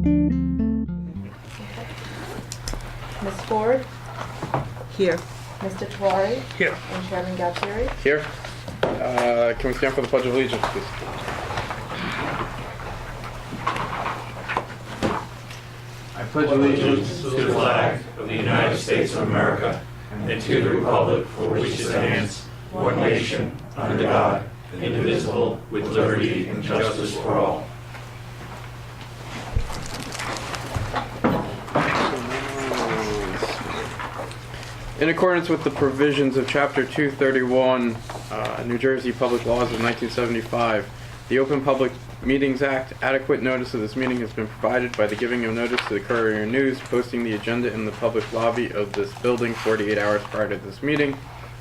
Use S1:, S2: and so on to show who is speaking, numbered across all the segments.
S1: Ms. Ford,
S2: Here.
S1: Mr. Tawari,
S3: Here.
S1: and Chairman Galtieri.
S4: Here. Can we stand for the Pledge of Allegiance, please?
S5: I pledge allegiance to the flag of the United States of America and to the republic for which it stands, one nation, under God, indivisible, with liberty and justice for all.
S4: In accordance with the provisions of Chapter 231, New Jersey Public Laws of 1975, the Open Public Meetings Act, adequate notice of this meeting has been provided by the giving of notice to the Courier News, posting the agenda in the public lobby of this building 48 hours prior to this meeting,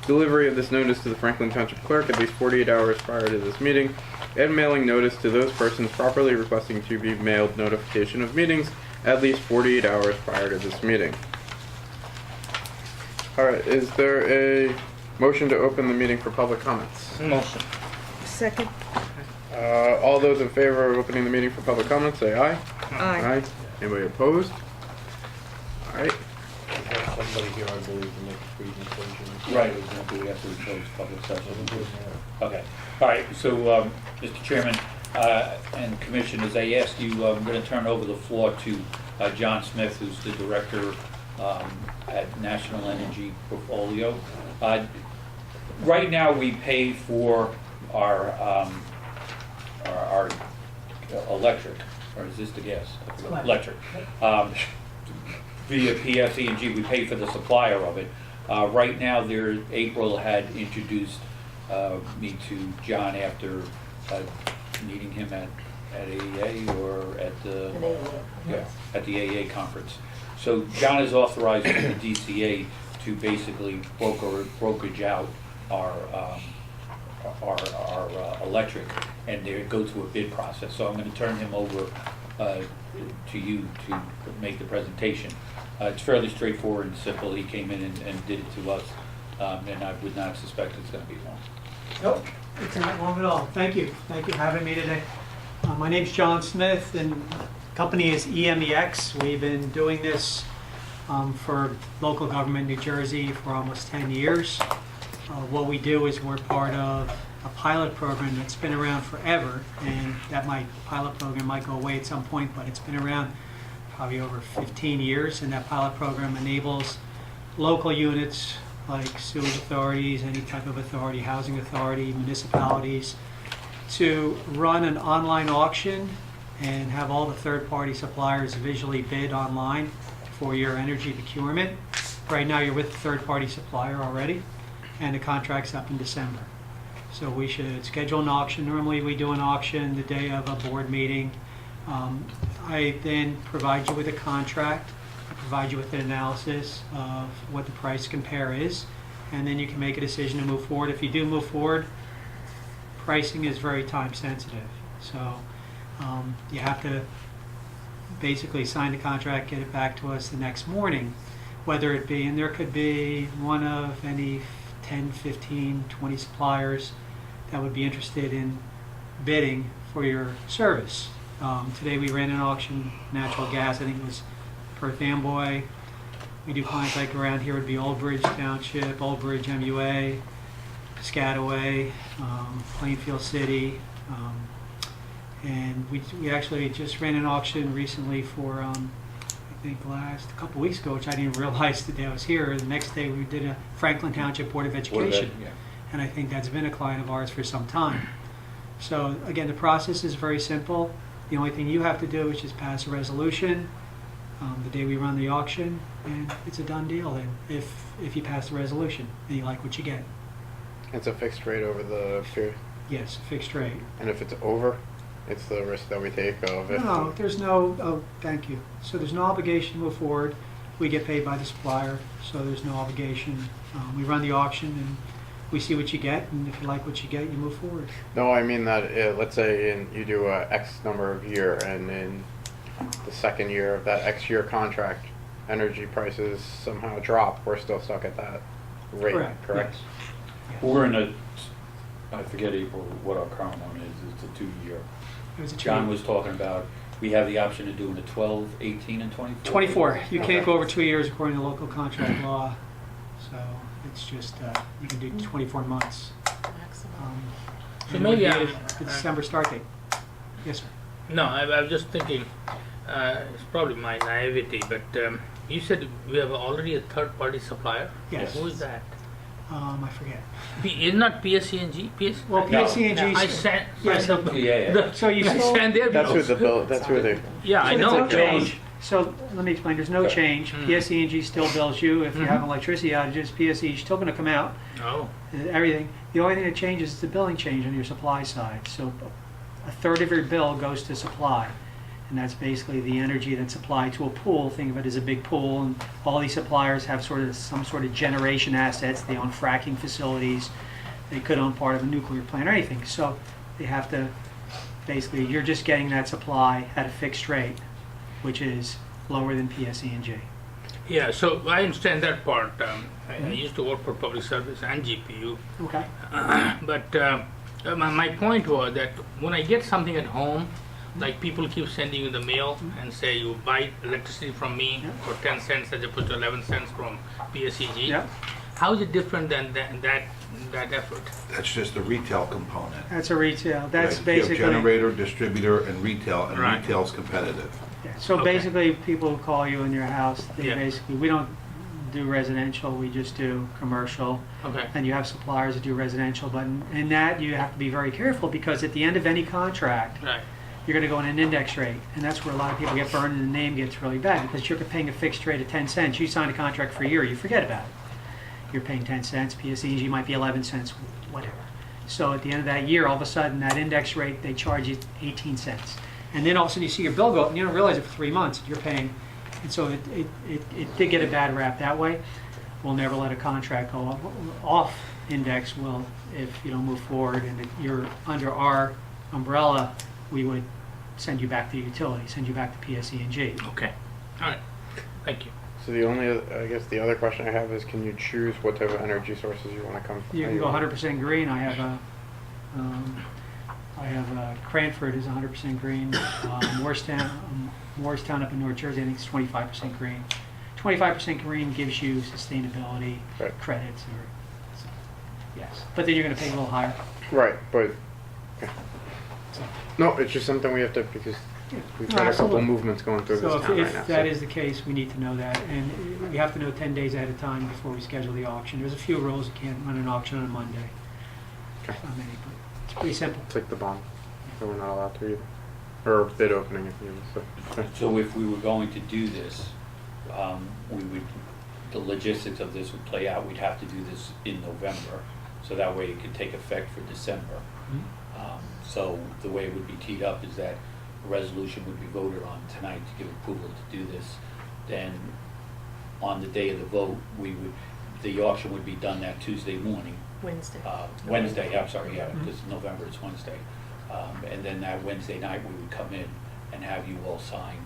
S4: delivery of this notice to the Franklin Township Clerk at least 48 hours prior to this meeting, and mailing notice to those persons properly requesting to be mailed notification of meetings at least 48 hours prior to this meeting. Alright, is there a motion to open the meeting for public comments?
S3: Motion.
S2: Second.
S4: All those in favor of opening the meeting for public comments, say aye.
S2: Aye.
S4: Anybody opposed? Alright.
S3: We have somebody here, I believe, to make a presentation.
S6: Right, do we have to close public session? Okay, all right, so, Mr. Chairman, and Commissioners, I ask you, I'm gonna turn over the floor to John Smith, who's the Director at National Energy Portfolio. Right now, we pay for our electric, or is this the gas? Electric. Via PSE&G, we pay for the supplier of it. Right now, April had introduced me to John after meeting him at AEA or at the at the AEA conference. So John is authorized by the DCA to basically brokerage out our electric, and they go through a bid process. So I'm going to turn him over to you to make the presentation. It's fairly straightforward and simple. He came in and did it to us, and I would not suspect it's going to be long.
S7: Nope, it's not long at all. Thank you. Thank you for having me today. My name's John Smith, and the company is EMEX. We've been doing this for local government New Jersey for almost 10 years. What we do is we're part of a pilot program that's been around forever, and that pilot program might go away at some point, but it's been around probably over 15 years, and that pilot program enables local units like sewage authorities, any type of authority, housing authority, municipalities, to run an online auction and have all the third-party suppliers visually bid online for your energy procurement. Right now you're with the third-party supplier already, and the contract's up in December. So we should schedule an auction. Normally we do an auction the day of a board meeting. I then provide you with a contract, I provide you with an analysis of what the price compare is, and then you can make a decision to move forward. If you do move forward, pricing is very time sensitive. So you have to basically sign the contract, get it back to us the next morning, whether it be, and there could be one of any 10, 15, 20 suppliers that would be interested in bidding for your service. Today we ran an auction, natural gas, I think it was Perth Amboy. We do clients like around here would be Old Bridge Township, Old Bridge MUA, Piscataway, Plainfield City, and we actually just ran an auction recently for I think a couple weeks ago, which I didn't realize the day I was here. The next day we did a Franklin Township Board of Education, and I think that's been a client of ours for some time. So again, the process is very simple. The only thing you have to do is just pass a resolution the day we run the auction, and it's a done deal then, if you pass the resolution and you like what you get.
S4: It's a fixed rate over the period.
S7: Yes, fixed rate.
S4: And if it's over, it's the risk that we take of it.
S7: No, there's no, oh, thank you. So there's no obligation to move forward. We get paid by the supplier, so there's no obligation. We run the auction and we see what you get, and if you like what you get, you move forward.
S4: No, I mean that, let's say you do a X number of year, and in the second year of that X year contract, energy prices somehow drop, we're still stuck at that rate, correct?
S6: Yes. We're in I forget April what our current one is. It's a 2-year.
S7: It was a
S6: John
S7: two-
S6: was talking about we have the option of doing the 12, 18, and 24?
S7: 24. You can't
S6: Okay.
S7: go over 2 years according to local contract law. So it's just, you can do 24 months.
S1: Maximum.
S8: So
S7: And it would
S8: maybe
S7: be
S8: I-
S7: the December start date. Yes, sir.
S8: No, I was just thinking, it's probably my naivety, but you said we have already a third-party supplier?
S7: Yes.
S8: Who is that?
S7: I forget.
S8: Is not PSE&G?
S7: Well,
S6: No.
S7: PSE&G.
S8: I sent,
S7: Yes,
S6: Yeah, yeah.
S7: So you
S8: I
S7: still,
S8: sent their
S4: That's who
S8: bills.
S4: the bill, that's who they,
S8: Yeah, I
S7: so
S8: know.
S7: there's no change. So let me explain, there's no change.
S8: Mm.
S7: PSE&G still bills you. If you
S8: Mhm.
S7: have electricity outages, PSE is still gonna come out,
S8: Oh,
S7: everything. The only thing that changes is the billing change on your supply side. So a third of your bill goes to supply. And that's basically the energy that's supplied to a pool. Think of it as a big pool, and all these suppliers have some sort of generation assets. They own fracking facilities. They could own part of a nuclear plant or anything. So they have to, basically, you're just getting that supply at a fixed rate, which is lower than PSE&G.
S8: yeah, so I understand that part. I used to work for public service and GPU.
S7: Okay.
S8: But my point was that when I get something at home, like people keep sending you the mail and say you buy electricity from me
S7: Yeah.
S8: for 10 cents as opposed to 11 cents from PSEG.
S7: Yeah.
S8: How is it different than that effort?
S9: That's just the retail component.
S7: That's a retail. That's
S9: Right. You have
S7: basically.
S9: generator, distributor, and retail, and
S8: Right.
S9: retail's competitive.
S7: Yeah, so
S8: Okay.
S7: basically, people who call you in your house, they
S8: Yeah.
S7: basically, we don't do residential, we just do commercial.
S8: Okay.
S7: And you have suppliers that do residential, but in that, you have to be very careful, because at the end of any contract,
S8: Right.
S7: you're gonna go on an index rate, and that's where a lot of people get burned and the name gets really bad, because you're paying a fixed rate of 10 cents. You sign a contract for a year, you forget about it. You're paying 10 cents, PSE&G might be 11 cents, whatever. So at the end of that year, all of a sudden, that index rate, they charge you 18 cents. And then all of a sudden, you see your bill go up, and you don't realize it for 3 months, you're paying. And so it did get a bad rap that way. We'll never let a contract go off index. Will, if you don't move forward and if you're under our umbrella, we would send you back to the utility, send you back to PSE&G.
S8: Okay. All right. Thank you.
S4: so the only, I guess the other question I have is, can you choose what type of energy sources you want to come from?
S7: You can go 100% green. I have Cranford is 100% green. Morristown up in North Jersey, I think it's 25% green. 25% green gives you sustainability
S4: Right.
S7: credits, so, yes. But then you're going to pay a little higher.
S4: Right, but, okay. No, it's just something we have to, because we've
S7: No,
S4: had a couple
S7: absolutely.
S4: movements going through this
S7: So
S4: town right now.
S7: if that is the case, we need to know that, and we have to know 10 days ahead of time before we schedule the auction. There's a few rules. You can't run an auction on a Monday.
S4: Okay.
S7: Not many, but it's pretty simple.
S4: It's like the bond, that we're not allowed to either. Or bid opening, if you will, so.
S6: So if we were going to do this, we would, the logistics of this would play out, we'd have to do this in November, so that way it could take effect for December. So the way it would be teed up is that a resolution would be voted on tonight to give approval to do this. Then, on the day of the vote, the auction would be done that Tuesday morning.
S1: Wednesday.
S6: Wednesday, I'm sorry, yeah, because November is Wednesday. And then that Wednesday night, we would come in and have you all sign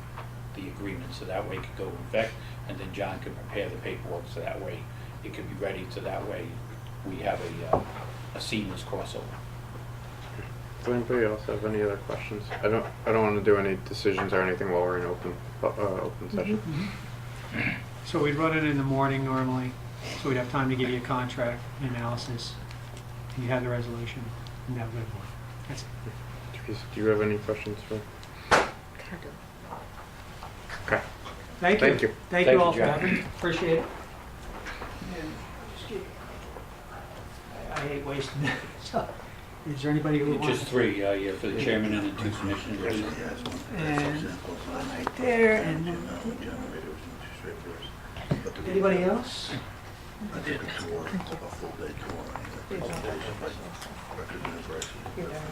S6: the agreement, so that way it could go in effect, and then John could prepare the paperwork, so that way it could be ready, so that way we have a seamless crossover.
S4: Does anybody else have any other questions? I don't want to do any decisions or anything while we're in open session.
S7: So we'd run it in the morning normally, so we'd have time to give you a contract analysis, and you have the resolution, and that would work. That's it.
S4: Do you have any questions for? Okay.
S7: Thank you.
S4: Thank you.
S7: Thank
S6: Thank
S7: you
S6: you,
S7: all for
S6: John.
S7: having me. Appreciate it. And I hate wasting it. So, is there anybody who wants?
S6: Just three, yeah, for the chairman and the two commissioners.
S7: And one right there, and then anybody else?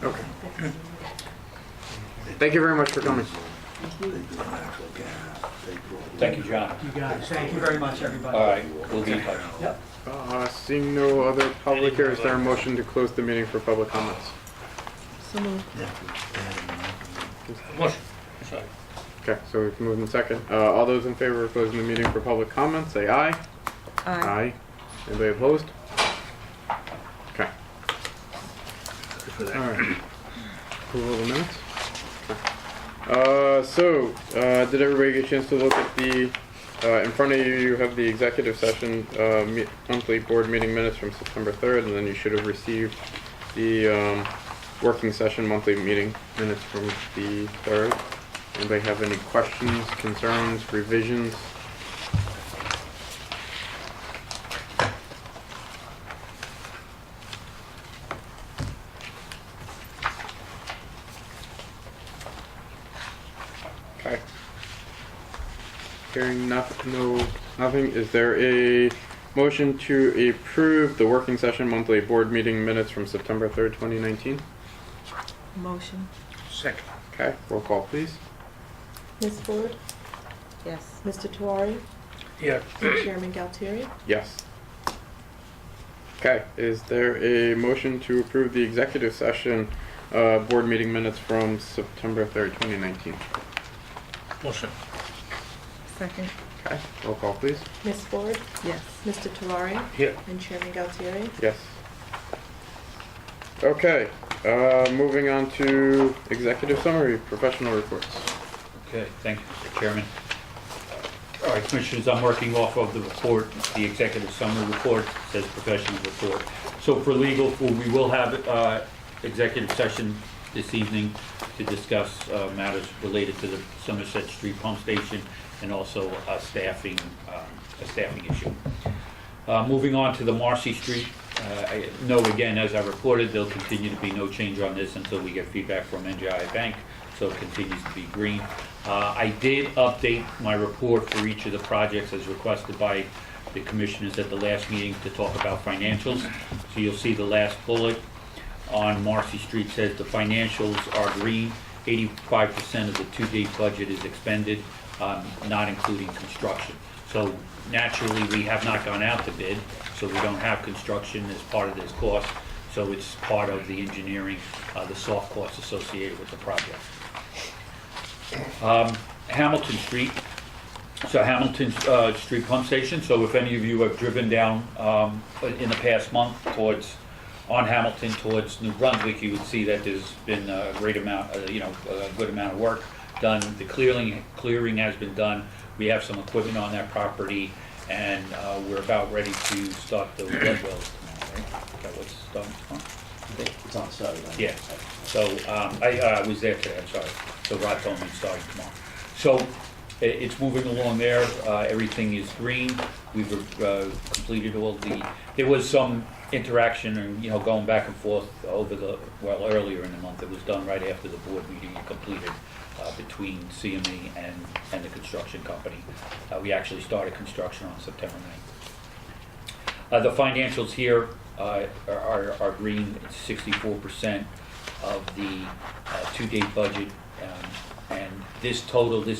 S4: Okay. Thank you very much for coming.
S6: Thank you, John.
S7: You guys, thank you very much, everybody.
S6: All right, we'll be in touch.
S7: Yep.
S4: Seeing no other public here, is there a motion to close the meeting for public comments?
S2: So moved.
S8: Motion. Sorry.
S4: Okay, so we've moved in second. All those in favor of closing the meeting for public comments, say aye.
S2: Aye.
S4: Anybody opposed? Okay. All right. Approval of the minutes? Okay. Did everybody get a chance to look at the, in front of you, you have the executive session, monthly board meeting minutes from September 3rd, and then you should have received the, working session monthly meeting minutes from the 3rd. Anybody have any questions, concerns, revisions? Okay. Hearing nothing, is there a motion to approve the working session monthly board meeting minutes from September 3rd, 2019?
S2: Motion.
S8: Second.
S4: Okay, roll call please.
S1: Ms. Ford?
S2: Yes.
S1: Mr. Tewari?
S8: Here.
S1: And Chairman Galtieri?
S4: Yes. Okay, is there a motion to approve the executive session board meeting minutes from September 3rd, 2019?
S8: Motion.
S2: Second.
S4: Okay, roll call please.
S1: Ms. Ford?
S2: Yes.
S1: Mr. Tewari?
S8: Here.
S1: And Chairman Galtieri?
S4: Yes. Okay, moving on to executive summary, professional reports.
S6: Okay, thank you, Mr. Chairman. All right, Commissioners, I'm working off of the report, the executive summary report, says professional report. So for legal, we will have executive session this evening to discuss matters related to the Somerset Street pump station and also a staffing issue. Moving on to the Marcy Street, I know again, as I reported, there'll continue to be no change on this until we get feedback from NJI Bank, so it continues to be green. I did update my report for each of the projects as requested by the commissioners at the last meeting to talk about financials. So you'll see the last bullet on Marcy Street says the financials are green. 85% of the to-date budget is expended, not including construction. So naturally, we have not gone out to bid, so we don't have construction as part of this cost. So it's part of the engineering, the soft costs associated with the project. Hamilton Street. So Hamilton Street pump station. So if any of you have driven down in the past month on Hamilton towards New Brunswick, you would see that there's been a great amount, a good amount of work done. The clearing has been done. We have some equipment on that property, and we're about ready to start the blood wells tomorrow, right? Is that what's starting tomorrow?
S3: It's on Saturday.
S6: Yeah, so I was there today, I'm sorry. So Rod told me it's starting tomorrow. So it's moving along there. Everything is green. We've completed all there was some interaction and, going back and forth earlier in the month. It was done right after the board meeting completed between CME and the construction company. We actually started construction on September 9th. The financials here are green. It's 64% of the to-date budget, and this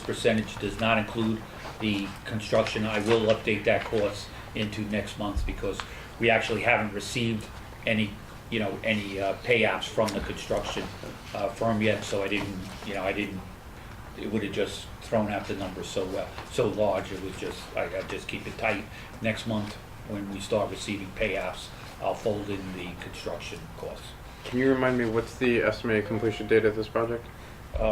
S6: percentage does not include the construction. I will update that cost into next month because we actually haven't received any pay apps from the construction firm yet, so I didn't, it would have just thrown out the numbers so large. It was just, I just keep it tight. Next month, when we start receiving pay apps, I'll fold in the construction costs.
S4: Can you remind me, what's the estimated completion date of this project?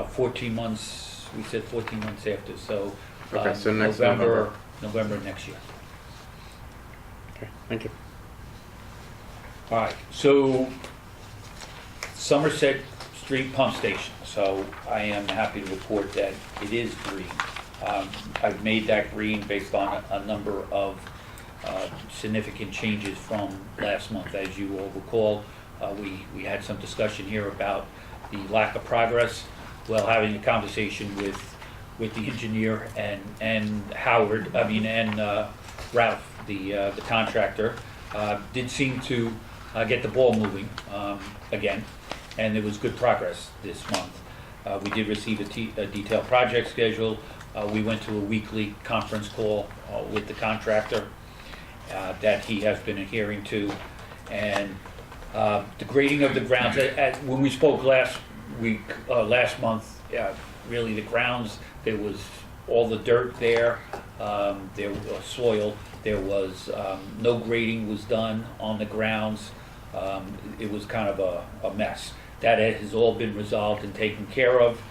S6: 14 months, we said 14 months after, so,
S4: Okay, so next
S6: November next year.
S4: Okay, thank you.
S6: All right, so Somerset Street Pump Station. So I am happy to report that it is green. I've made that green based on a number of significant changes from last month. As you all recall, we had some discussion here about the lack of progress. Well, having a conversation with the engineer and Ralph, the contractor, did seem to get the ball moving again, and there was good progress this month. We did receive a detailed project schedule. We went to a weekly conference call with the contractor that he has been adhering to, and the grading of the grounds. When we spoke last month, really the grounds, there was all the dirt there, there was soil. There was no grading was done on the grounds. It was kind of a mess. That has all been resolved and taken care of.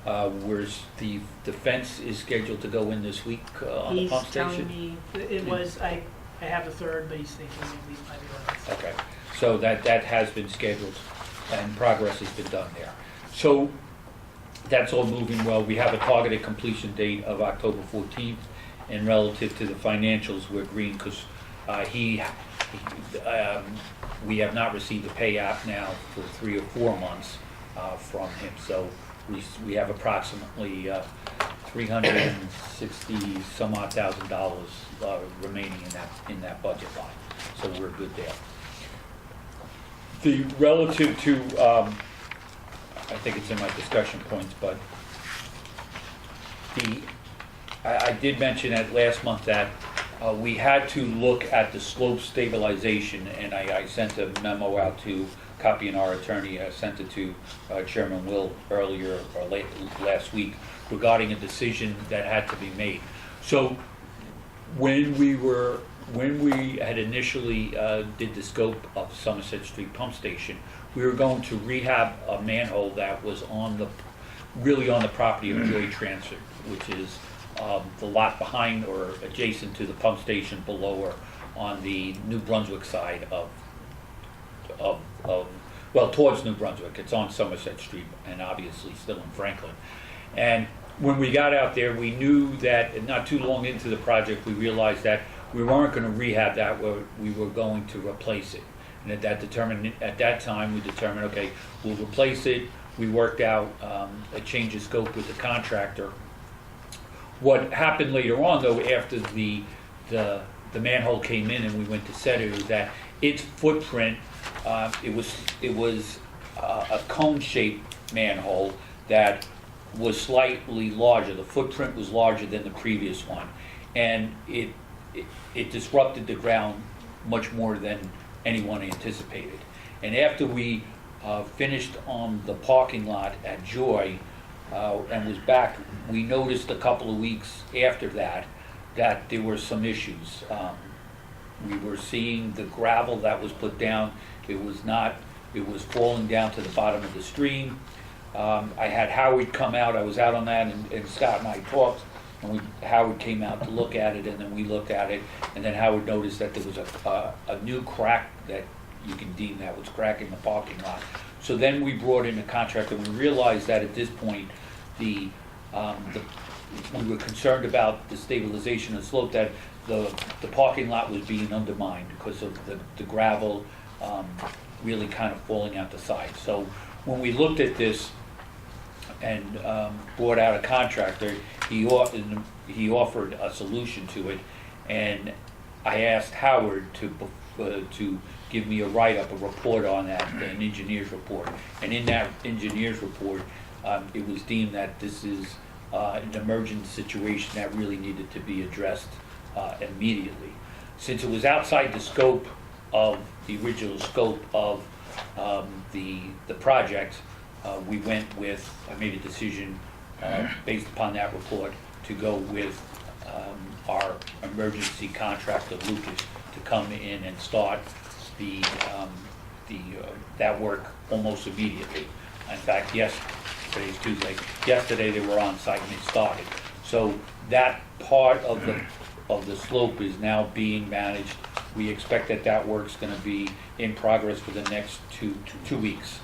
S6: Where's the fence is scheduled to go in this week on the
S10: He's
S6: pump
S10: telling
S6: station?
S10: me, it was, I have the 3rd, but he's thinking maybe by the 11th.
S6: Okay, so that has been scheduled and progress has been done there. So that's all moving well. We have a targeted completion date of October 14th, and relative to the financials, we're green because we have not received a payout now for 3 or 4 months from him. So we have approximately $360 some odd thousand dollars remaining in that budget line. So we're good there. The relative to, I think it's in my discussion points, but I did mention at last month that we had to look at the slope stabilization, and I sent a memo out to copying our attorney. I sent it to Chairman Will earlier or last week regarding a decision that had to be made. So when we had initially did the scope of Somerset Street Pump Station, we were going to rehab a manhole that was really on the property of Joy Transit, which is the lot behind or adjacent to the pump station below or on the New Brunswick side well, towards New Brunswick. It's on Somerset Street and obviously still in Franklin. And when we got out there, we knew that not too long into the project, we realized that we weren't going to rehab that, we were going to replace it. And at that time, we determined, okay, we'll replace it. We worked out a change of scope with the contractor. What happened later on, though, after the manhole came in and we went to set it, was that its footprint, it was a cone-shaped manhole that was slightly larger. The footprint was larger than the previous one, and it disrupted the ground much more than anyone anticipated. And after we finished on the parking lot at Joy and was back, we noticed a couple of weeks after that there were some issues. We were seeing the gravel that was put down. It was falling down to the bottom of the stream. I had Howard come out. I was out on that, and Scott and I talked, and Howard came out to look at it, and then we looked at it, and then Howard noticed that there was a new crack that you can deem that was cracking the parking lot. So then we brought in a contractor, and we realized that at this point, we were concerned about the stabilization of the slope, that the parking lot was being undermined because of the gravel really kind of falling out the side. So when we looked at this and brought out a contractor, he offered a solution to it, and I asked Howard to give me a write-up, a report on that, an engineer's report. And in that engineer's report, it was deemed that this is an emergent situation that really needed to be addressed immediately. Since it was outside the scope of the original scope of the project, I made a decision based upon that report to go with our emergency contractor, Lucas, to come in and start that work almost immediately. In fact, today's Tuesday. Yesterday they were on site and it started. So that part of the slope is now being managed. We expect that work's going to be in progress for the next two weeks.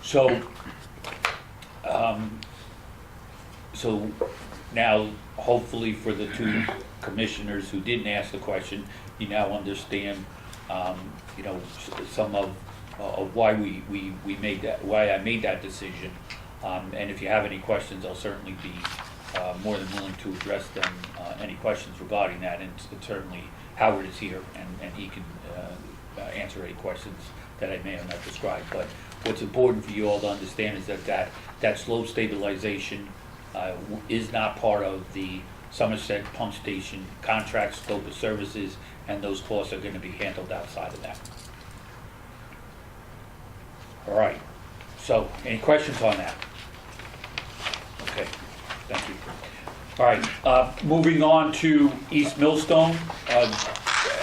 S6: So now, hopefully, for the two commissioners who didn't ask the question, you now understand, some of why why I made that decision. And if you have any questions, I'll certainly be more than willing to address them. Any questions regarding that, and certainly Howard is here, and he can answer any questions that I may have not described. But what's important for you all to understand is that slope stabilization is not part of the Somerset Pump Station contract scope of services, and those costs are going to be handled outside of that. All right. So, any questions on that? Okay. Thank you. All right. Moving on to East Millstone.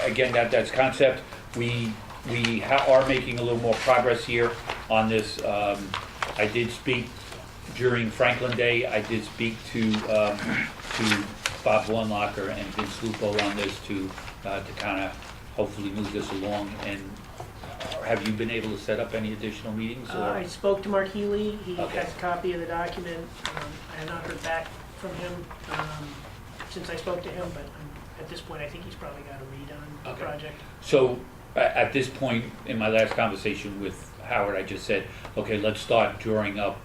S6: Again, that's concept. We are making a little more progress here on this. I did speak During Franklin Day, I did speak to Bob Warnlocker and Vince Lupo on this to kind of hopefully move this along. And have you been able to set up any additional meetings?
S10: I spoke to Mark Healy. He
S6: Okay.
S10: has a copy of the document. I have not heard back from him since I spoke to him, but at this point, I think he's probably got a read on the
S6: Okay.
S10: project.
S6: So at this point, in my last conversation with Howard, I just said, okay, let's start drawing up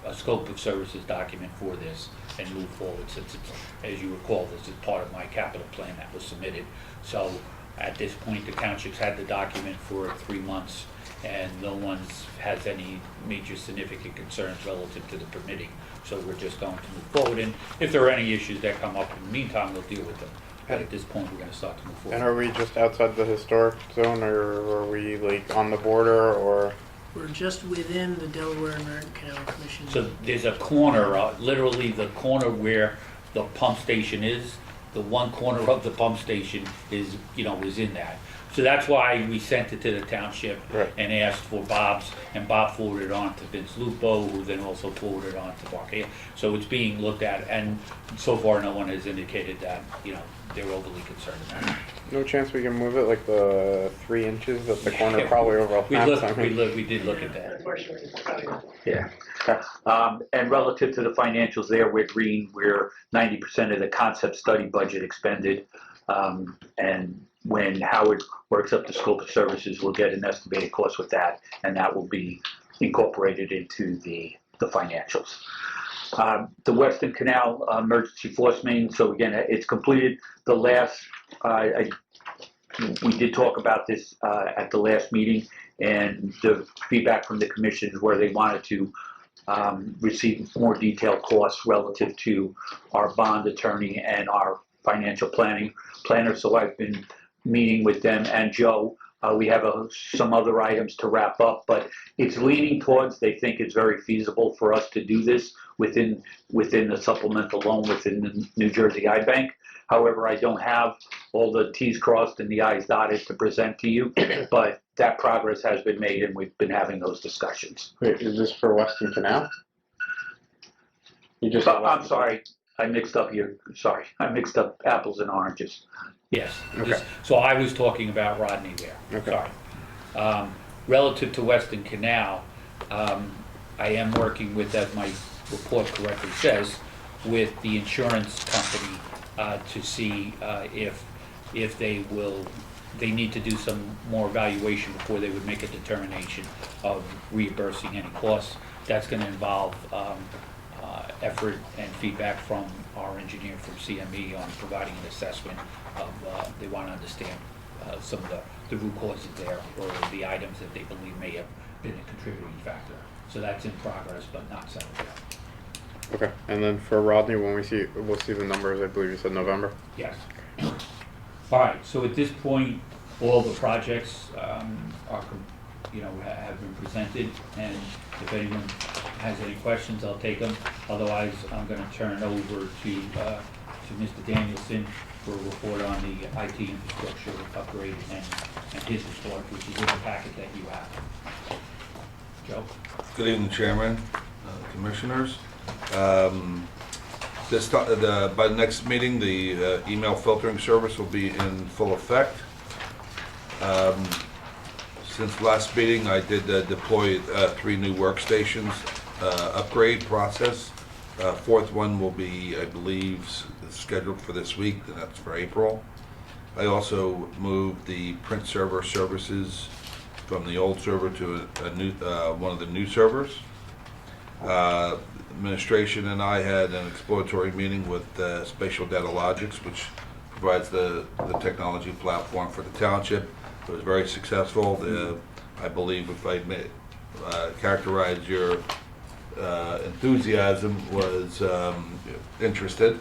S6: a scope of services document for this and move forward, since it's, as you recall, this is part of my capital plan that was submitted. So at this point, the township's had the document for 3 months, and no one's has any major significant concerns relative to the permitting. So we're just going to move forward, and if there are any issues that come up in the meantime, we'll deal with them. But at this point, we're gonna start to move forward.
S4: And are we just outside the historic zone, or are we like on the border, or?
S10: We're just within the Delaware American Canal Commission.
S6: So there's a corner, literally the corner where the pump station is, the one corner of the pump station is, is in that. So that's why we sent it to the township
S4: Right.
S6: and asked for Bob's, and Bob forwarded it on to Vince Lupo, who then also forwarded it on to Mark. So it's being looked at, and so far no one has indicated that, they're overly concerned about it.
S4: No chance we can move it like the 3 inches at the corner, probably over
S6: We
S4: half
S6: looked,
S4: time.
S6: we did look at that.
S10: Unfortunately, it's probably not.
S5: Yeah. And relative to the financials there, we're green, we're 90% of the concept study budget expended. And when Howard works up the scope of services, we'll get an estimated cost with that, and that will be incorporated into the financials. The Western Canal emergency force main, so again, it's completed. The last, we did talk about this at the last meeting, and the feedback from the commissions where they wanted to receive more detailed costs relative to our bond attorney and our financial planner. So I've been meeting with them and Joe. We have some other items to wrap up, but it's leaning towards they think it's very feasible for us to do this within the supplemental loan within the New Jersey iBank. However, I don't have all the T's crossed and the I's dotted to present to you, but that progress has been made and we've been having those discussions.
S4: Wait, is this for Western Canal? You just.
S5: I'm sorry, I mixed up apples and oranges.
S6: Yes.
S4: Okay.
S6: So I was talking about Rodney there.
S4: Okay.
S6: Sorry. Relative to Western Canal, I am working with, as my report correctly says, with the insurance company to see if they need to do some more evaluation before they would make a determination of reimbursing any costs. That's going to involve effort and feedback from our engineer from CME on providing an assessment of, they want to understand some of the root causes there, or the items that they believe may have been a contributing factor. So that's in progress, but not settled yet.
S4: Okay, and then for Rodney, when we'll see the numbers, I believe you said November?
S6: Yes. All right, so at this point, all the projects are, have been presented, and if anyone has any questions, I'll take them. Otherwise, I'm going to turn over to Mr. Danielson for a report on the IT infrastructure upgrade and his report, which is in the packet that you have. Joe?
S9: Good evening, Chairman, Commissioners. By the next meeting, the email filtering service will be in full effect. Since last meeting, I did deploy 3 new workstations upgrade process. 4th one will be, I believe, scheduled for this week, and that's for April. I also moved the print server services from the old server to a new one of the new servers. Administration and I had an exploratory meeting with Spatial Data Logics, which provides the technology platform for the township. It was very successful. I believe if I may characterize your enthusiasm, was interested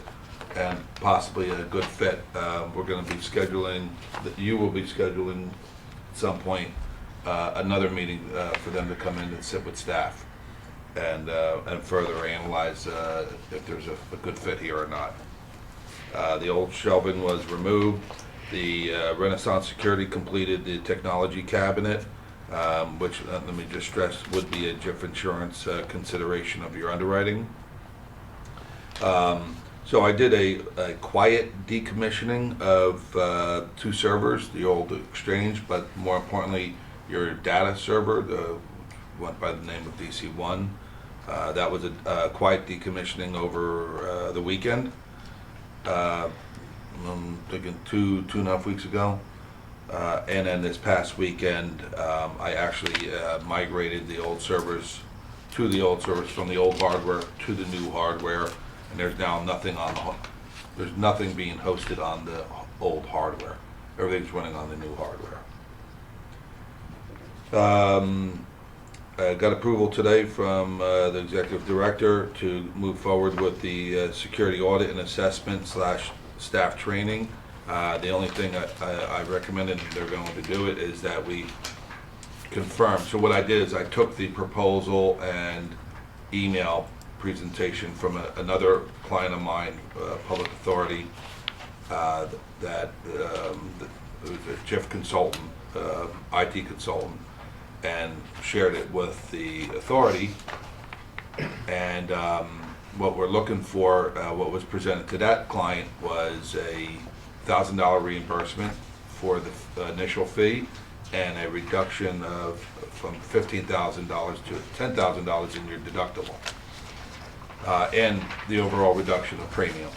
S9: and possibly a good fit. We're going to be scheduling, you will be scheduling at some point another meeting for them to come in and sit with staff and further analyze if there's a good fit here or not. The old shelving was removed. The Renaissance Security completed the technology cabinet. which, let me just stress, would be a JIF insurance consideration of your underwriting. So I did a quiet decommissioning of 2 servers, the old Exchange, but more importantly, your data server, went by the name of DC1. That was a quiet decommissioning over the weekend. I'm thinking 2.5 weeks ago. And then this past weekend, I actually migrated the old servers from the old hardware to the new hardware, and there's now nothing there's nothing being hosted on the old hardware. Everything's running on the new hardware. I got approval today from the executive director to move forward with the security audit and assessment / staff training. The only thing I recommended they're going to do it is that we confirm. So what I did is I took the proposal and email presentation from another client of mine, public authority, that was a JIF consultant, IT consultant, and shared it with the authority. And what we're looking for, what was presented to that client was a $1,000 reimbursement for the initial fee and a reduction from $15,000 to $10,000 in your deductible, and the overall reduction of premium.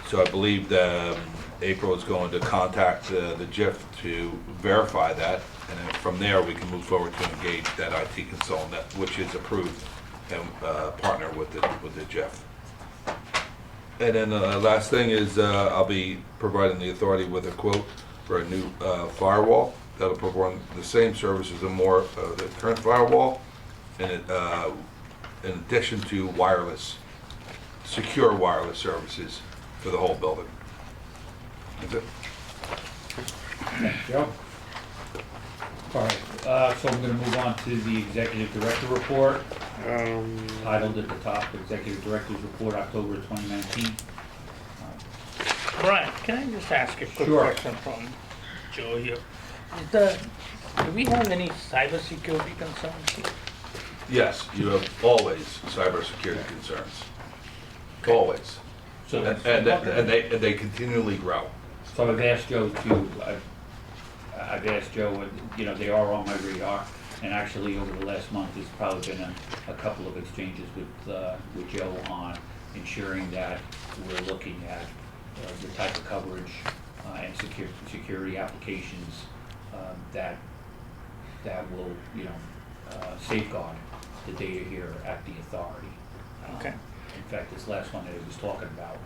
S9: So I believe that April is going to contact the JIF to verify that, and then from there we can move forward to engage that IT consultant, which is approved, and partner with the JIF. And then the last thing is I'll be providing the authority with a quote for a new firewall that'll perform the same services and more of the current firewall, and in addition to secure wireless services for the whole building. That's it.
S6: Thanks, Joe. All right, so I'm going to move on to the executive director report, titled at the top, Executive Director's Report, October 2019.
S8: Brian, can I just ask a quick
S6: Sure.
S8: question from Joe here? Do we have any cybersecurity concerns here?
S9: Yes, you have always cybersecurity concerns. Always.
S6: So,
S9: And they continually grow.
S6: so I've asked Joe and they are on my radar. And actually, over the last month, there's probably been a couple of exchanges with Joe on ensuring that we're looking at the type of coverage and security applications that will, safeguard the data here at the authority.
S8: Okay.
S6: In fact, this last one that I was talking about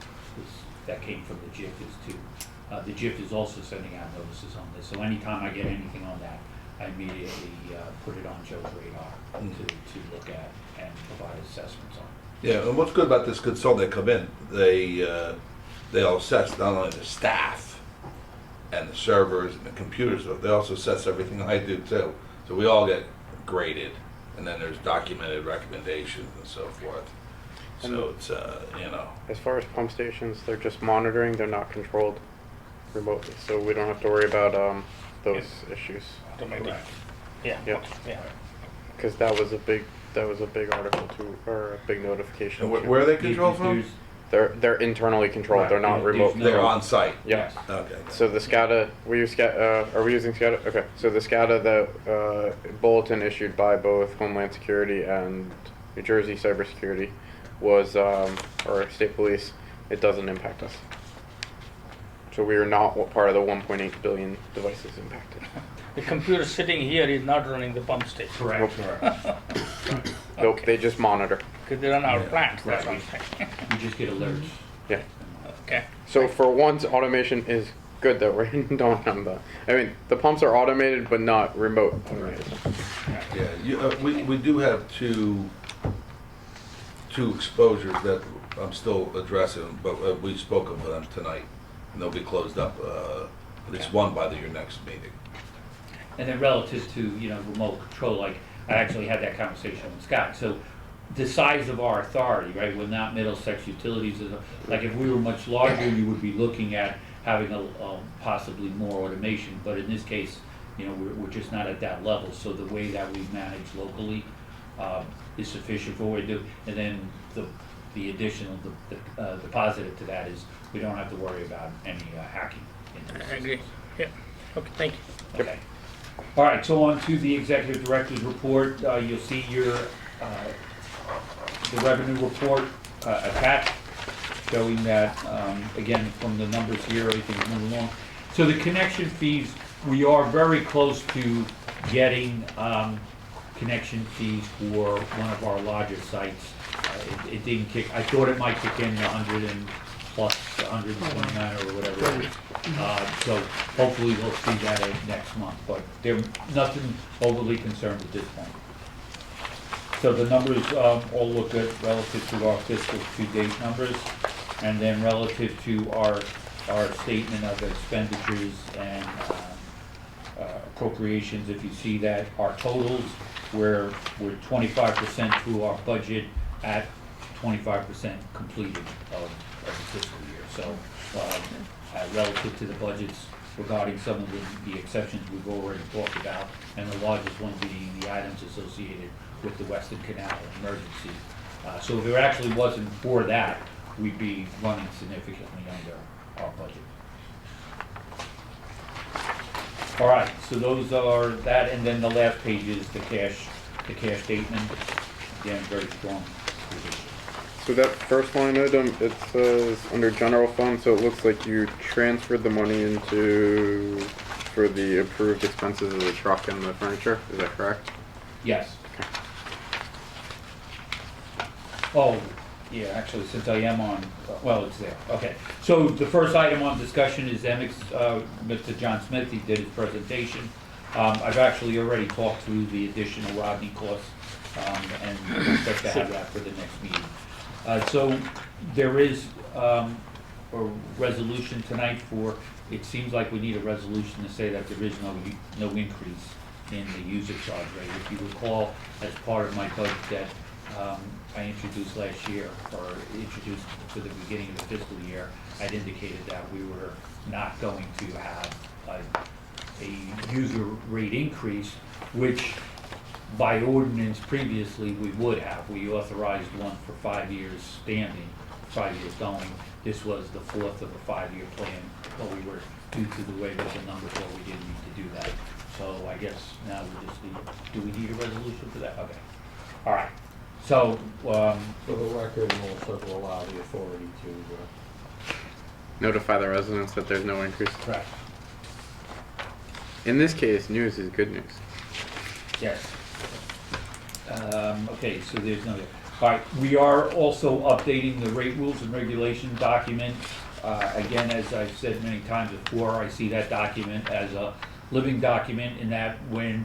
S6: that came from the JIF is too. The JIF is also sending out notices on this, so anytime I get anything on that, I immediately put it on Joe's radar to look at and provide assessments on.
S9: Yeah, and what's good about this consultant, they come in, they'll assess not only the staff and the servers and the computers, but they also assess everything I do too. So we all get graded, and then there's documented recommendations and so forth. So it's,
S4: As far as pump stations, they're just monitoring, they're not controlled remotely, so we don't have to worry about those issues.
S8: Automatic. Yeah.
S4: Yeah.
S8: Okay, yeah.
S4: Because that was a big article too, or a big notification.
S9: and
S4: too.
S9: where are they controlled from?
S4: They're internally controlled.
S6: Right,
S4: They're not
S6: yeah,
S4: remote.
S9: They're on site.
S4: Yeah.
S9: Okay.
S4: So the SCADA, we use SCADA. Are we using SCADA? Okay. So the SCADA, the bulletin issued by both Homeland Security and New Jersey Cybersecurity was, or State Police. It doesn't impact us. So we are not part of the 1.8 billion devices impacted.
S8: The computer sitting here is not running the pump station.
S6: Correct.
S4: Nope. They just monitor.
S8: Because they run our plants, that's
S6: Right.
S8: what I'm saying.
S6: You just get alerts.
S4: Yeah.
S8: Okay.
S4: So for once, automation is good that we don't have that. I mean, the pumps are automated, but not remote automated.
S9: Yeah, we do have two exposures that I'm still addressing, but we spoke of them tonight, and they'll be closed up, at least one by your next meeting.
S6: And then relative to, remote control, like, I actually had that conversation with Scott. So the size of our authority, right, we're not Middlesex Utilities, like if we were much larger, you would be looking at having possibly more automation, but in this case, You know, we're just not at that level, so the way that we manage locally is sufficient for what we do. And then the additional, the positive to that is we don't have to worry about any hacking into the
S8: I
S6: system.
S8: agree. Yeah. Okay, thank you.
S6: Okay. All right, so on to the executive director's report. You'll see your, the revenue report attached, showing that, again, from the numbers here, everything's moving along. So the connection fees, we are very close to getting connection fees for one of our larger sites. It didn't kick, I thought it might kick in 100 and plus 129 or whatever it is. So hopefully we'll see that next month, but they're nothing overly concerned at this point. So the numbers all look good relative to our fiscal to-date numbers, and then relative to our statement of expenditures and appropriations. If you see that our totals, we're 25% through our budget at 25% completed of the fiscal year. So relative to the budgets regarding some of the exceptions we've already talked about, and the largest one being the items associated with the Western Canal emergency. So if it actually wasn't for that, we'd be running significantly under our budget. All right, so those are that, and then the last page is the cash statement. Again, very strong position.
S4: So that first line item, it says under general fund, so it looks like you transferred the money into, for the approved expenses of the truck and the furniture, is that correct?
S6: Yes. Oh, yeah, actually, since I am on, well, it's there, okay. So the first item on discussion is Mr. John Smith, he did his presentation. I've actually already talked through the additional Rodney costs, and expect to have that for the next meeting. So there is a resolution tonight for, it seems like we need a resolution to say that there is no increase in the user charge rate. If you recall, as part of my budget that I introduced last year, or introduced for the beginning of the fiscal year, I'd indicated that we were not going to have a user rate increase, which by ordinance previously we would have. We authorized one for 5 years standing, 5 years going. This was the fourth of a 5-year plan, but we were, due to the way that the numbers were, we didn't need to do that. So I guess now we just need, do we need a resolution for that? Okay. All right. So,
S3: For the record, and also to allow the authority to,
S4: Notify the residents that there's no increase.
S6: correct.
S4: In this case, news is good news.
S6: Yes. Okay, so there's no, all right, we are also updating the rate rules and regulation document. Again, as I've said many times before, I see that document as a living document, in that when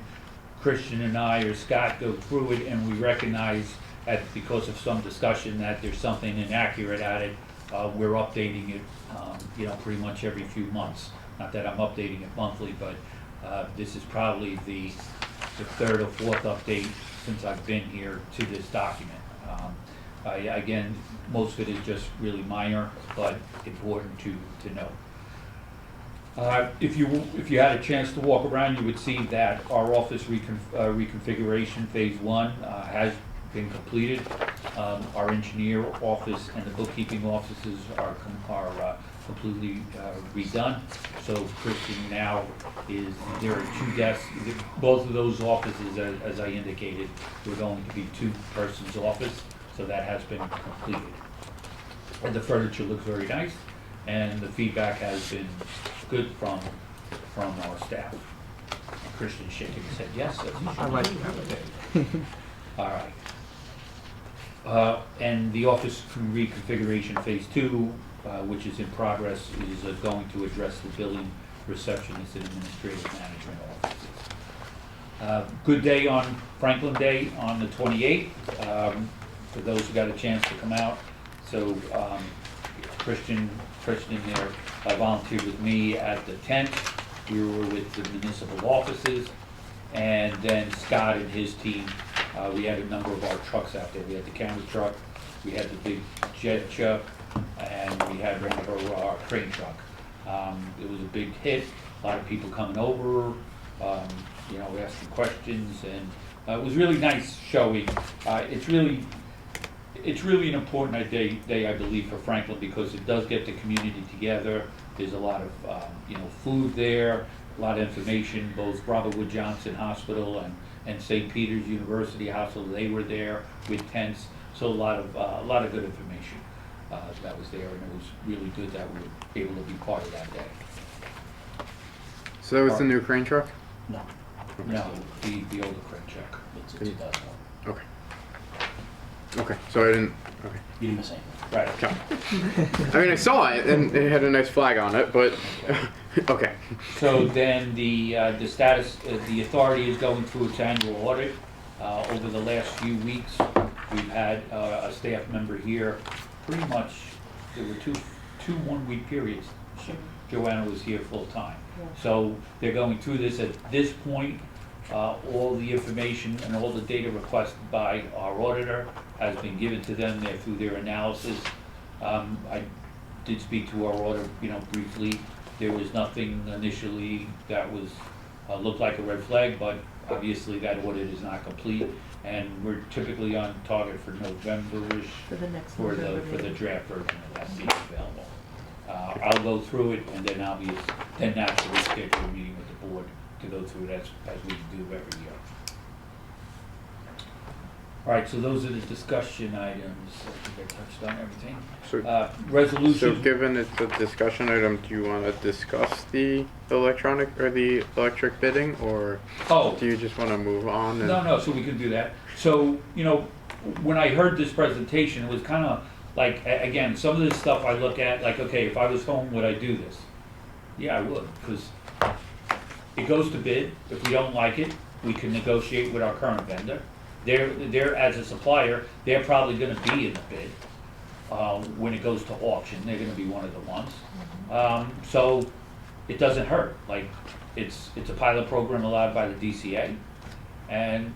S6: Christian and I or Scott go through it and we recognize that because of some discussion that there's something inaccurate at it, we're updating it, pretty much every few months. Not that I'm updating it monthly, but this is probably the third or fourth update since I've been here to this document. Again, most of it is just really minor, but important to know. If you had a chance to walk around, you would see that our office reconfiguration phase 1 has been completed. Our engineer office and the bookkeeping offices are completely redone. So Christian now is, there are 2 desks. Both of those offices, as I indicated, were going to be 2 persons office, so that has been completed. And the furniture looks very nice, and the feedback has been good from our staff. And Christian shaking his head, yes, that's what you
S2: I like
S6: should do. All right. And the office reconfiguration phase 2, which is in progress, is going to address the billing, receptionist, and administrative management offices. Good day on Franklin Day on the 28th, for those who got a chance to come out. So Christian there volunteered with me at the tent. We were with the municipal offices, and then Scott and his team, we had a number of our trucks out there. We had the camera truck, we had the big jet truck, and we had one of our crane truck. It was a big hit, a lot of people coming over, asking questions, and it was really nice showing. It's really an important day, I believe, for Franklin, because it does get the community together. There's a lot of, food there, a lot of information, both Robert Wood Johnson Hospital and St. Peter's University Hospital, they were there with tents, so a lot of good information that was there, and it was really good that we were able to be part of that day.
S4: So that was the new crane truck?
S5: No,
S6: No, the older crane check.
S5: it's a 2001.
S4: Okay. Okay, so I didn't, okay.
S5: You didn't miss anything.
S6: Right.
S4: Okay. I mean, I saw it and it had a nice flag on it, but, okay.
S6: So then the status, the authority is going through its annual audit. Over the last few weeks, we've had a staff member here, pretty much, there were two 1-week periods. Joanna was here full-time. So they're going through this. At this point, all the information and all the data requested by our auditor has been given to them. They're through their analysis. I did speak to our auditor, briefly. There was nothing initially that was looked like a red flag, but obviously that audit is not complete, and we're typically on target for November-ish
S2: For the next
S6: for
S2: November
S6: the
S2: meeting.
S6: draft version of that being available. I'll go through it, and then naturally schedule a meeting with the board to go through it as we do every year. All right, so those are the discussion items. I think I touched on everything.
S4: So,
S6: Resolution.
S4: so given it's a discussion item, do you want to discuss the electronic or the electric bidding, or
S6: Oh.
S4: do you just want to move on? And
S6: No, so we can do that. So, when I heard this presentation, it was kind of like, again, some of this stuff I look at, like, okay, if I was home, would I do this? Yeah, I would, because it goes to bid. If we don't like it, we can negotiate with our current vendor. They're as a supplier, they're probably gonna be in the bid. When it goes to auction, they're gonna be one of the ones. So it doesn't hurt, like, it's a pilot program allowed by the DCA, and,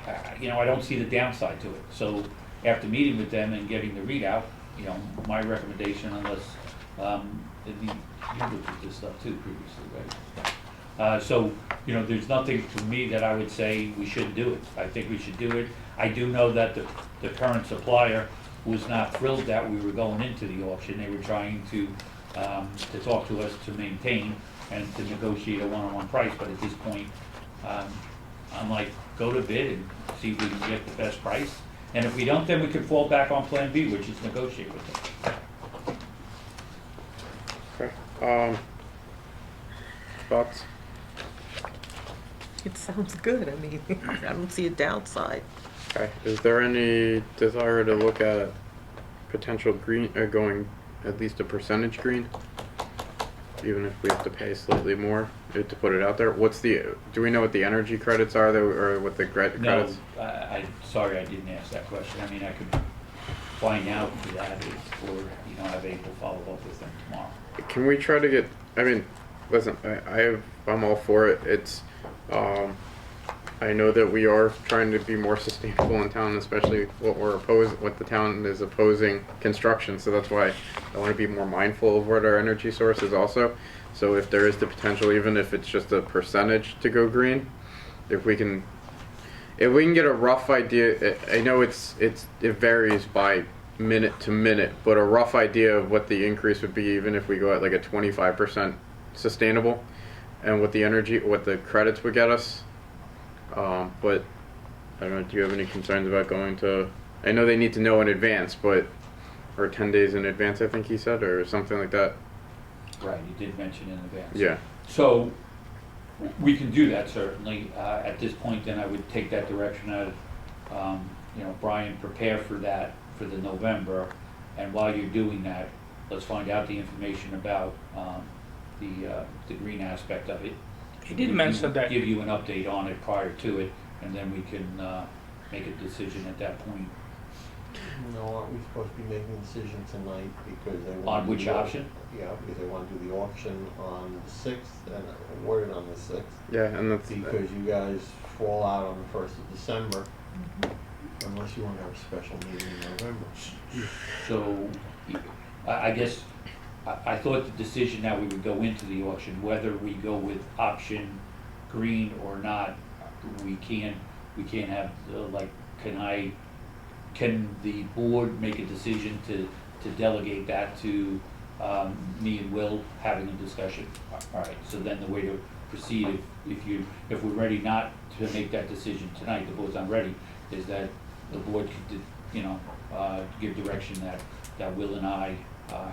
S6: I don't see the downside to it. So after meeting with them and getting the readout, my recommendation, unless, you looked at this stuff too previously, right? So, there's nothing to me that I would say we shouldn't do it. I think we should do it. I do know that the current supplier was not thrilled that we were going into the auction. They were trying to talk to us to maintain and to negotiate a one-on-one price, but at this point, I'm like, go to bid and see if we can get the best price. And if we don't, then we can fall back on Plan B, which is negotiate with them.
S4: Okay. Thoughts?
S2: It sounds good. I mean, I don't see a downside.
S4: Okay. Is there any desire to look at potential green, going at least a percentage green? Even if we have to pay slightly more to put it out there? Do we know what the energy credits are, or what the credits?
S6: No, sorry, I didn't ask that question. I mean, I could find out for that, or, have April follow up with them tomorrow.
S4: Can we try to get, listen, I'm all for it. It's, I know that we are trying to be more sustainable in town, especially what the town is opposing construction. So that's why I want to be more mindful of what our energy source is also. So if there is the potential, even if it's just a percentage to go green, if we can get a rough idea, I know it varies by minute to minute, but a rough idea of what the increase would be, even if we go at like a 25% sustainable, and what the credits would get us. But I don't know, do you have any concerns about going to, I know they need to know in advance, or 10 days in advance, I think he said, or something like that.
S6: Right, you did mention in advance.
S4: Yeah.
S6: So we can do that, certainly. At this point, then I would take that direction of, Brian, prepare for that for the November. And while you're doing that, let's find out the information about the green aspect of it.
S8: He did mention that.
S6: Give you an update on it prior to it, and then we can make a decision at that point.
S3: No, aren't we supposed to be making a decision tonight because they want
S6: On
S3: to do
S6: which
S3: the au-
S6: option?
S3: Yeah, because they want to do the auction on the 6th and award it on the 6th.
S4: Yeah, and that's
S3: Because you guys fall out on the 1st of December, unless you want to have a special meeting in November.
S6: So, I guess, I thought the decision that we would go into the auction, whether we go with option green or not, we can't have, like, can the board make a decision to delegate that to me and Will having a discussion? All right, so then the way to proceed, if we're ready not to make that decision tonight, the board's not ready, is that the board could, give direction that Will and I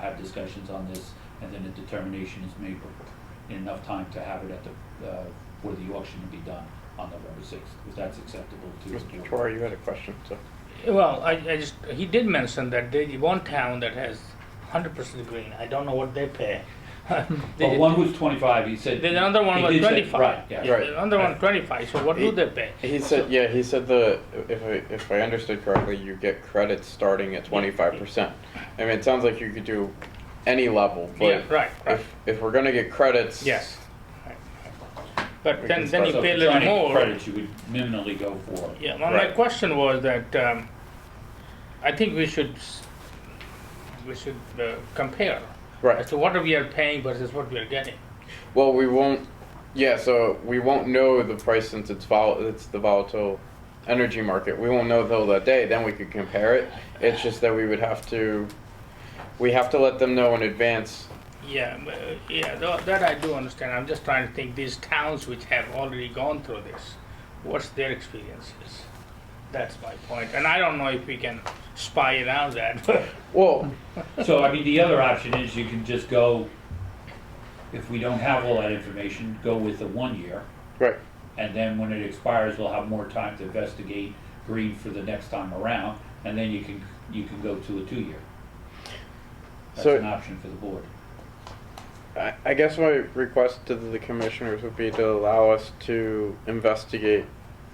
S6: have discussions on this, and then a determination is made in enough time to have it at for the auction to be done on November 6th, if that's acceptable to the
S4: Mr.
S6: board.
S4: Tor, you had a question, so.
S8: Well, he did mention that there is one town that has 100% green. I don't know what they pay.
S6: Well, one was 25, he said.
S8: There's another one
S6: he
S8: was
S6: did say-
S8: 25.
S6: Right, yeah.
S4: Right.
S8: Another one 25. So what do they pay?
S4: He said, if I understood correctly, you get credits starting at 25%. I mean, it sounds like you could do any level,
S8: Yeah,
S4: but
S8: right.
S4: if we're gonna get credits.
S8: Yes. Right. But
S4: We
S8: then
S4: can
S8: then you
S6: So
S8: pay a
S6: for
S8: little
S6: trying to get
S8: more.
S6: credits, you would minimally go for.
S8: Yeah. Well, my
S4: Right.
S8: question was that I think we should compare
S4: Right.
S8: as to what we are paying versus what we are getting.
S4: Well, we won't. Yeah, so we won't know the price since it's the volatile energy market. We won't know till that day. Then we could compare it. It's just that we have to let them know in advance.
S8: Yeah, that I do understand. I'm just trying to think these towns which have already gone through this, what's their experiences? That's my point. And I don't know if we can spy around that.
S4: Well,
S6: So, I mean, the other option is you can just go, if we don't have all that information, go with the 1 year.
S4: right.
S6: And then when it expires, we'll have more time to investigate green for the next time around, and then you can go to a 2 year. That's
S4: So-
S6: an option for the board.
S4: I guess my request to the commissioners would be to allow us to investigate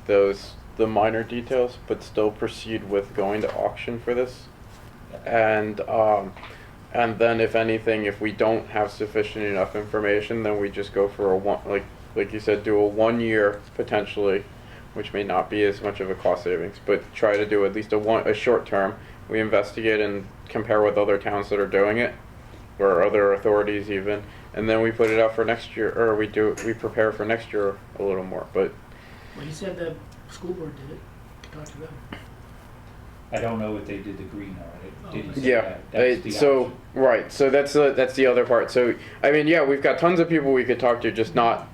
S4: the minor details, but still proceed with going to auction for this. And then if anything, if we don't have sufficient enough information, then we just go for like you said, do a 1 year potentially, which may not be as much of a cost savings, but try to do at least a short term. We investigate and compare with other towns that are doing it, or other authorities even, and then we put it out for next year, or we prepare for next year a little more. But
S10: Well, he said the school board did it. Talk to them.
S6: I don't know if they did the green already. Did he say
S4: yeah,
S6: that? That's the
S4: so
S6: option.
S4: right, so that's the other part. So I mean, yeah, we've got tons of people we could talk to, just not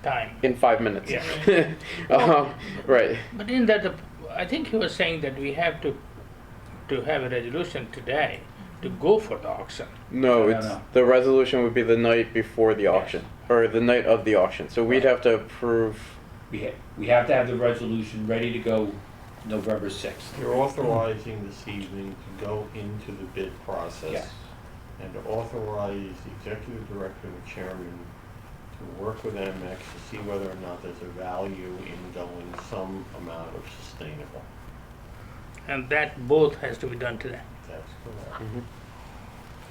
S8: Time.
S4: in 5 minutes.
S8: Yeah.
S4: Right.
S8: But in that, I think he was saying that we have to have a resolution today to go for the auction.
S4: No,
S6: No,
S4: it's
S6: no.
S4: the resolution would be the night before the auction, or the night of the auction. So we'd have to approve.
S6: We have to have the resolution ready to go November 6th.
S3: You're authorizing this evening to go into the bid process.
S6: Yes.
S3: And to authorize the executive director and the chairman to work with MX to see whether or not there's a value in going some amount of sustainable.
S8: And that both has to be done today.
S3: That's correct.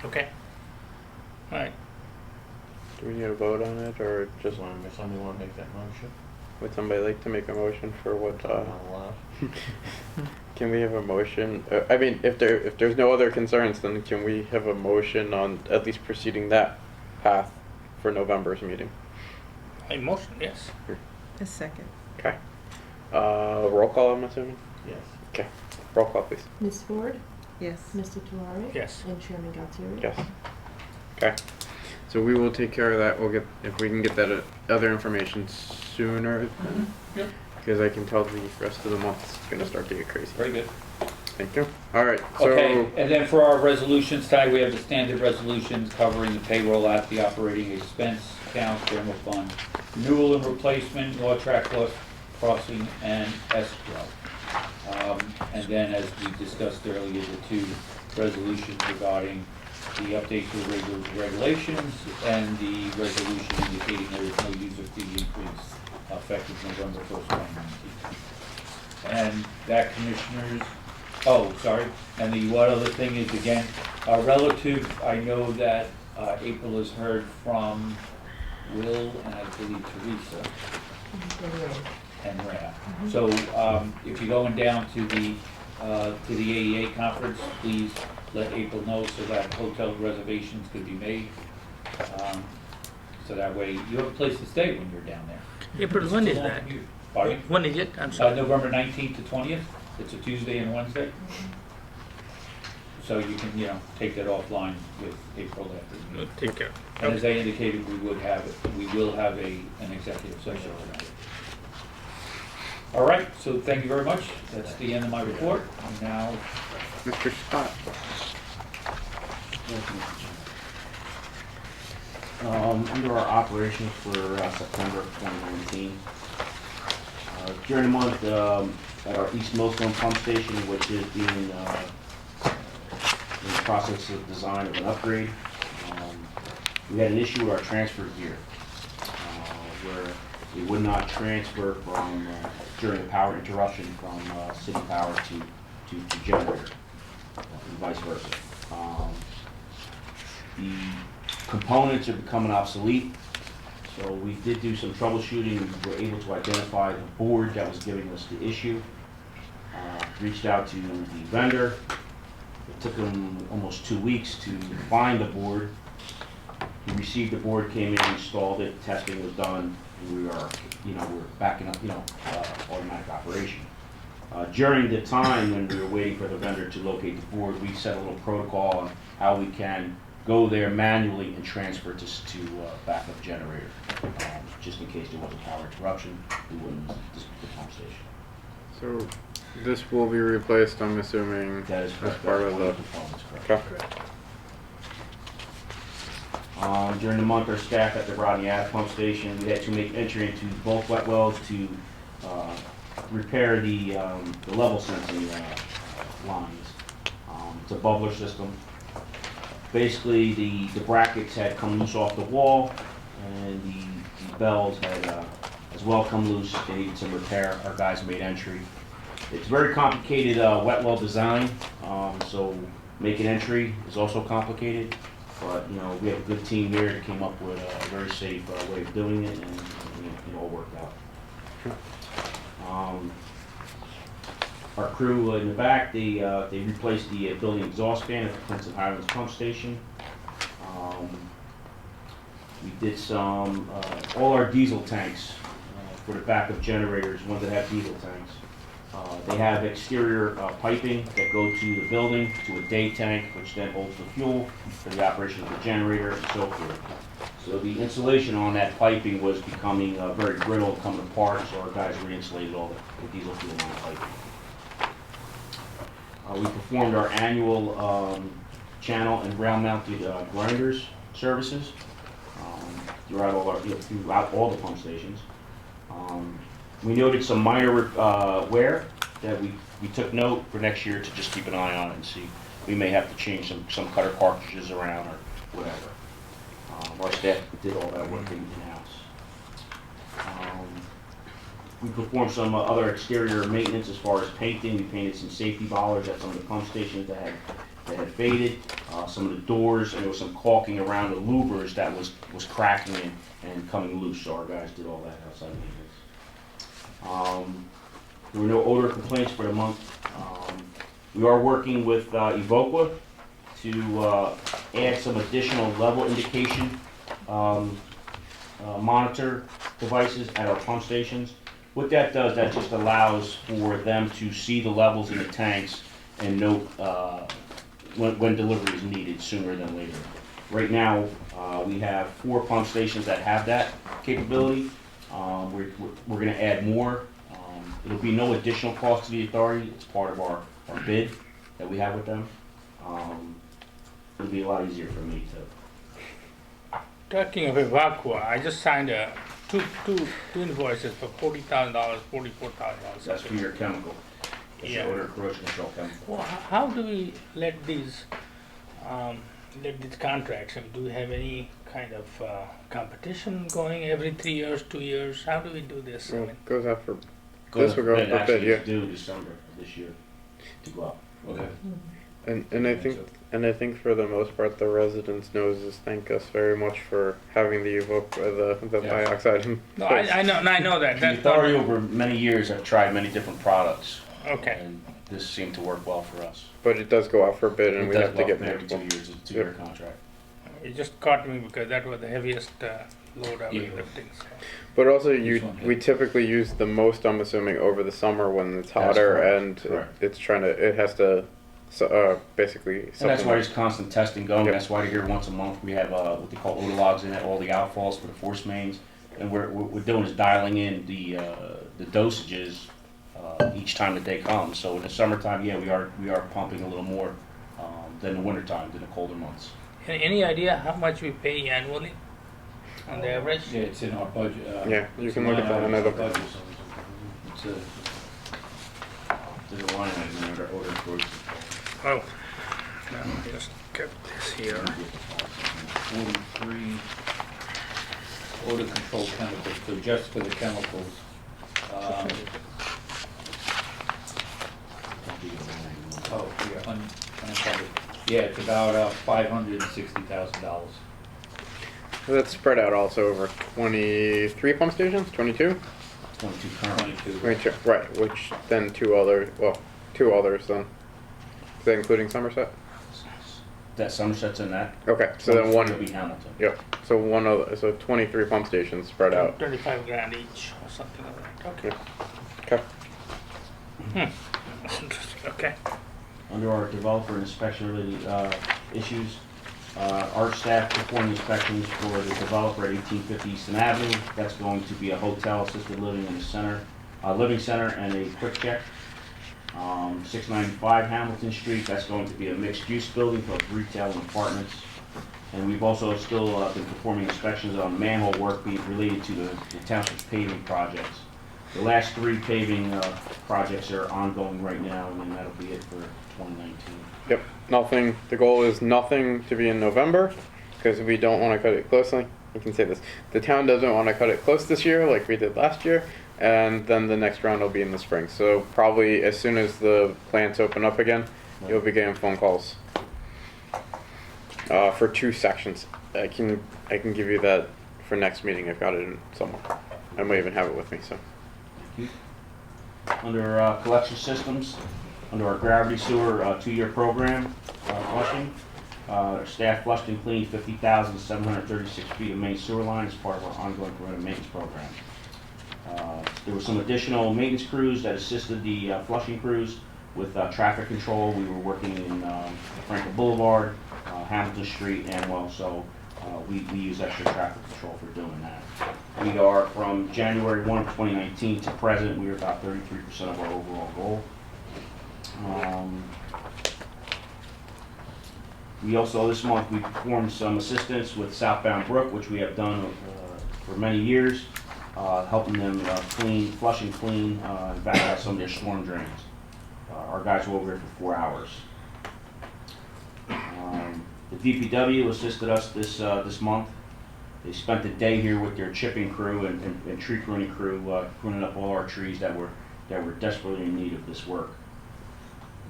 S8: Okay? All right.
S4: Do we need a vote on it, or just
S3: Somebody want to make that motion?
S4: would somebody like to make a motion for what?
S3: Not allowed.
S4: Can we have a motion? I mean, if there's no other concerns, then can we have a motion on at least proceeding that path for November's meeting?
S8: A motion, yes.
S2: A second.
S4: Okay. Roll call, I'm assuming?
S3: Yes.
S4: Okay. Roll call, please.
S1: Ms. Ford?
S2: Yes.
S1: Mr. Tulare?
S8: Yes.
S1: And Chairman Galtieri?
S4: Yes. Okay. So we will take care of that. We'll get, if we can get that other information sooner,
S6: Yep.
S4: because I can tell the rest of the month it's gonna start to get crazy.
S6: Very good.
S4: Thank you. All right. So
S6: Okay, and then for our resolutions tonight, we have the standard resolutions covering the payroll at the operating expense account, general fund, renewal and replacement, law track crossing, and escrow. And then, as we discussed earlier, the two resolutions regarding the update to the regulations and the resolution indicating there is no user fee increase effective November 1st, 2019. And that, commissioners, oh, sorry, and the one other thing is, again, relative, I know that April has heard from Will and I believe Teresa and Rhea. So if you're going down to the AEA conference, please let April know so that hotel reservations could be made. So that way you have a place to stay when you're down there.
S8: April, when is that?
S6: Pardon?
S8: When is it? I'm sorry.
S6: November 19th to 20th. It's a Tuesday and Wednesday. So you can, take that offline with April after the meeting.
S8: Take care.
S6: And as I indicated, we will have an executive session tonight. All right, so thank you very much. That's the end of my report. And now,
S4: Mr. Scott.
S11: Under our operations for September of 2019, during the month at our East Millstone pump station, which is being in the process of design of an upgrade, we had an issue with our transfer gear where it would not transfer from during a power interruption from city power to generator, and vice versa. The components are becoming obsolete, so we did do some troubleshooting. We were able to identify the board that was giving us the issue. Reached out to the vendor. It took them almost 2 weeks to find the board. We received the board, came in, installed it, testing was done, and we are, we're backing up, automatic operation. During the time when we were waiting for the vendor to locate the board, we set a little protocol on how we can go there manually and transfer to backup generator. Just in case there was a power interruption, we wouldn't lose the pump station.
S4: So this will be replaced, I'm assuming,
S11: That is
S4: as
S11: correct.
S4: part
S11: That's
S4: of
S11: one
S4: the.
S11: of the components, correct.
S4: Okay.
S11: During the month, our staff at the Rodney Ave pump station, we had to make entry into both wet wells to repair the level sensing lines. It's a bubbler system. Basically, the brackets had come loose off the wall, and the bells had as well come loose. They needed some repair. Our guys made entry. It's very complicated wet well design, so making entry is also complicated. But we have a good team here that came up with a very safe way of doing it, and it all worked out. Our crew in the back, they replaced the building exhaust fan at the Princeton Highlands pump station. We did some all our diesel tanks for the backup generators, ones that have diesel tanks. They have exterior piping that go to the building, to a day tank, which then holds the fuel for the operation of the generator and so forth. So the insulation on that piping was becoming very brittle, coming apart, so our guys re-insulated all the diesel fuel on the piping. We performed our annual channel and rail-mounted grinders services throughout all the pump stations. We noted some minor wear that we took note for next year to just keep an eye on it and see. We may have to change some cutter cartridges around or whatever. Our staff did all that work in-house. We performed some other exterior maintenance as far as painting. We painted some safety bollards at some of the pump stations that had faded. Some of the doors, and there was some caulking around the louvers that was cracking and coming loose. So our guys did all that outside maintenance. There were no odor complaints for the month. We are working with Evoqua to add some additional level indication monitor devices at our pump stations. What that does, that just allows for them to see the levels in the tanks and note when delivery is needed sooner than later. Right now, we have 4 pump stations that have that capability. We're going to add more. It'll be no additional cost to the authority. It's part of our bid that we have with them. It'll be a lot easier for me to.
S8: Talking of Evoqua, I just signed two invoices for $40,000, $44,000.
S11: That's for your chemical. It's
S8: Yeah.
S11: odor corrosion control chemical.
S8: Well, how do we let these contracts? I mean, do we have any kind of competition going every 3 years, 2 years? How do we do this? I
S4: Well,
S8: mean,
S4: it goes out for,
S11: Goes
S4: this will go
S11: bid,
S4: out for
S11: actually,
S4: bid, yeah.
S11: it's due December of this year to go out.
S3: Okay.
S4: And I think for the most part, the residents noses thank us very much for having the the
S3: Yeah.
S4: dioxide in
S8: no,
S4: place.
S8: I know that.
S11: The
S8: That's
S11: authority
S8: not,
S11: over many years have tried many different products.
S8: Okay.
S11: And this seemed to work well for us.
S4: But it does go out for bid, and
S11: It
S4: we
S11: does
S4: have to
S11: go
S4: get
S11: up every 2
S4: multiple.
S11: years, it's a 2-year contract.
S8: it just caught me because that was the heaviest load our
S6: Yeah.
S8: liftings.
S4: But also,
S6: This one, yeah.
S4: we typically use the most, I'm assuming, over the summer when it's
S11: That's
S4: hotter
S11: correct,
S4: and
S11: correct.
S4: it has to, basically.
S11: And that's why
S4: supplement.
S11: there's constant testing going.
S4: Yep.
S11: That's why you're here once a month. We have what they call odologs in it, all the outfalls for the force mains. And what we're doing is dialing in the dosages each time that they come. So in the summertime, yeah, we are pumping a little more than the wintertime, than the colder months.
S8: Any idea how much we pay annually on the average?
S6: Yeah, it's in our budget.
S4: Yeah, you
S6: it's
S4: can
S6: a
S4: look at
S6: line
S4: that
S6: item,
S4: another-
S6: it's our budget. It's a,
S11: There's a line item in our order for
S8: Oh, no, just kept this here.
S6: 43 odor control chemicals, so just for the chemicals. um, Oh, yeah, uncovered. Yeah, it's about $560,000.
S4: That's spread out also over 23 pump stations, 22?
S11: 22 currently.
S6: 22.
S4: 22, right, which then two others then. Is that including Somerset?
S11: That Somerset's in that.
S4: Okay, so then
S11: 23
S4: one,
S11: will be Hamilton.
S4: yep, so one other, so 23 pump stations spread out.
S8: 25 grand each or something like that.
S4: Okay.
S8: That's interesting, okay.
S11: Under our developer inspection related issues, our staff performed inspections for the developer at 1850 Easton Avenue. That's going to be a hotel, assisted living in the center, living center, and a quick check. 695 Hamilton Street, that's going to be a mixed-use building for retail and apartments. And we've also still been performing inspections on manhole work being related to the township's paving projects. The last 3 paving projects are ongoing right now, and then that'll be it for 2019.
S4: Yep, nothing, the goal is nothing to be in November, because we don't want to cut it closely. You can say this, the town doesn't want to cut it close this year like we did last year, and then the next round will be in the spring. So probably as soon as the plants open up again, you'll be getting phone calls. For 2 sections. I can give you that for next meeting, I've got it in somewhere. I might even have it with me, so.
S11: Under collection systems, under our gravity sewer 2-year program flushing, our staff flushed and cleaned 50,736 feet of main sewer line as part of our ongoing preventive maintenance program. There were some additional maintenance crews that assisted the flushing crews with traffic control. We were working in Franklin Boulevard, Hamilton Street, and well, so we use extra traffic control for doing that. We are, from January 1, 2019 to present, we are about 33% of our overall goal. We also, this month, we performed some assistance with Southbound Brook, which we have done for many years, helping them flush and clean, and back out some of their storm drains. Our guys were over here for 4 hours. The DPW assisted us this month. They spent the day here with their chipping crew and tree pruning crew, pruning up all our trees that were desperately in need of this work.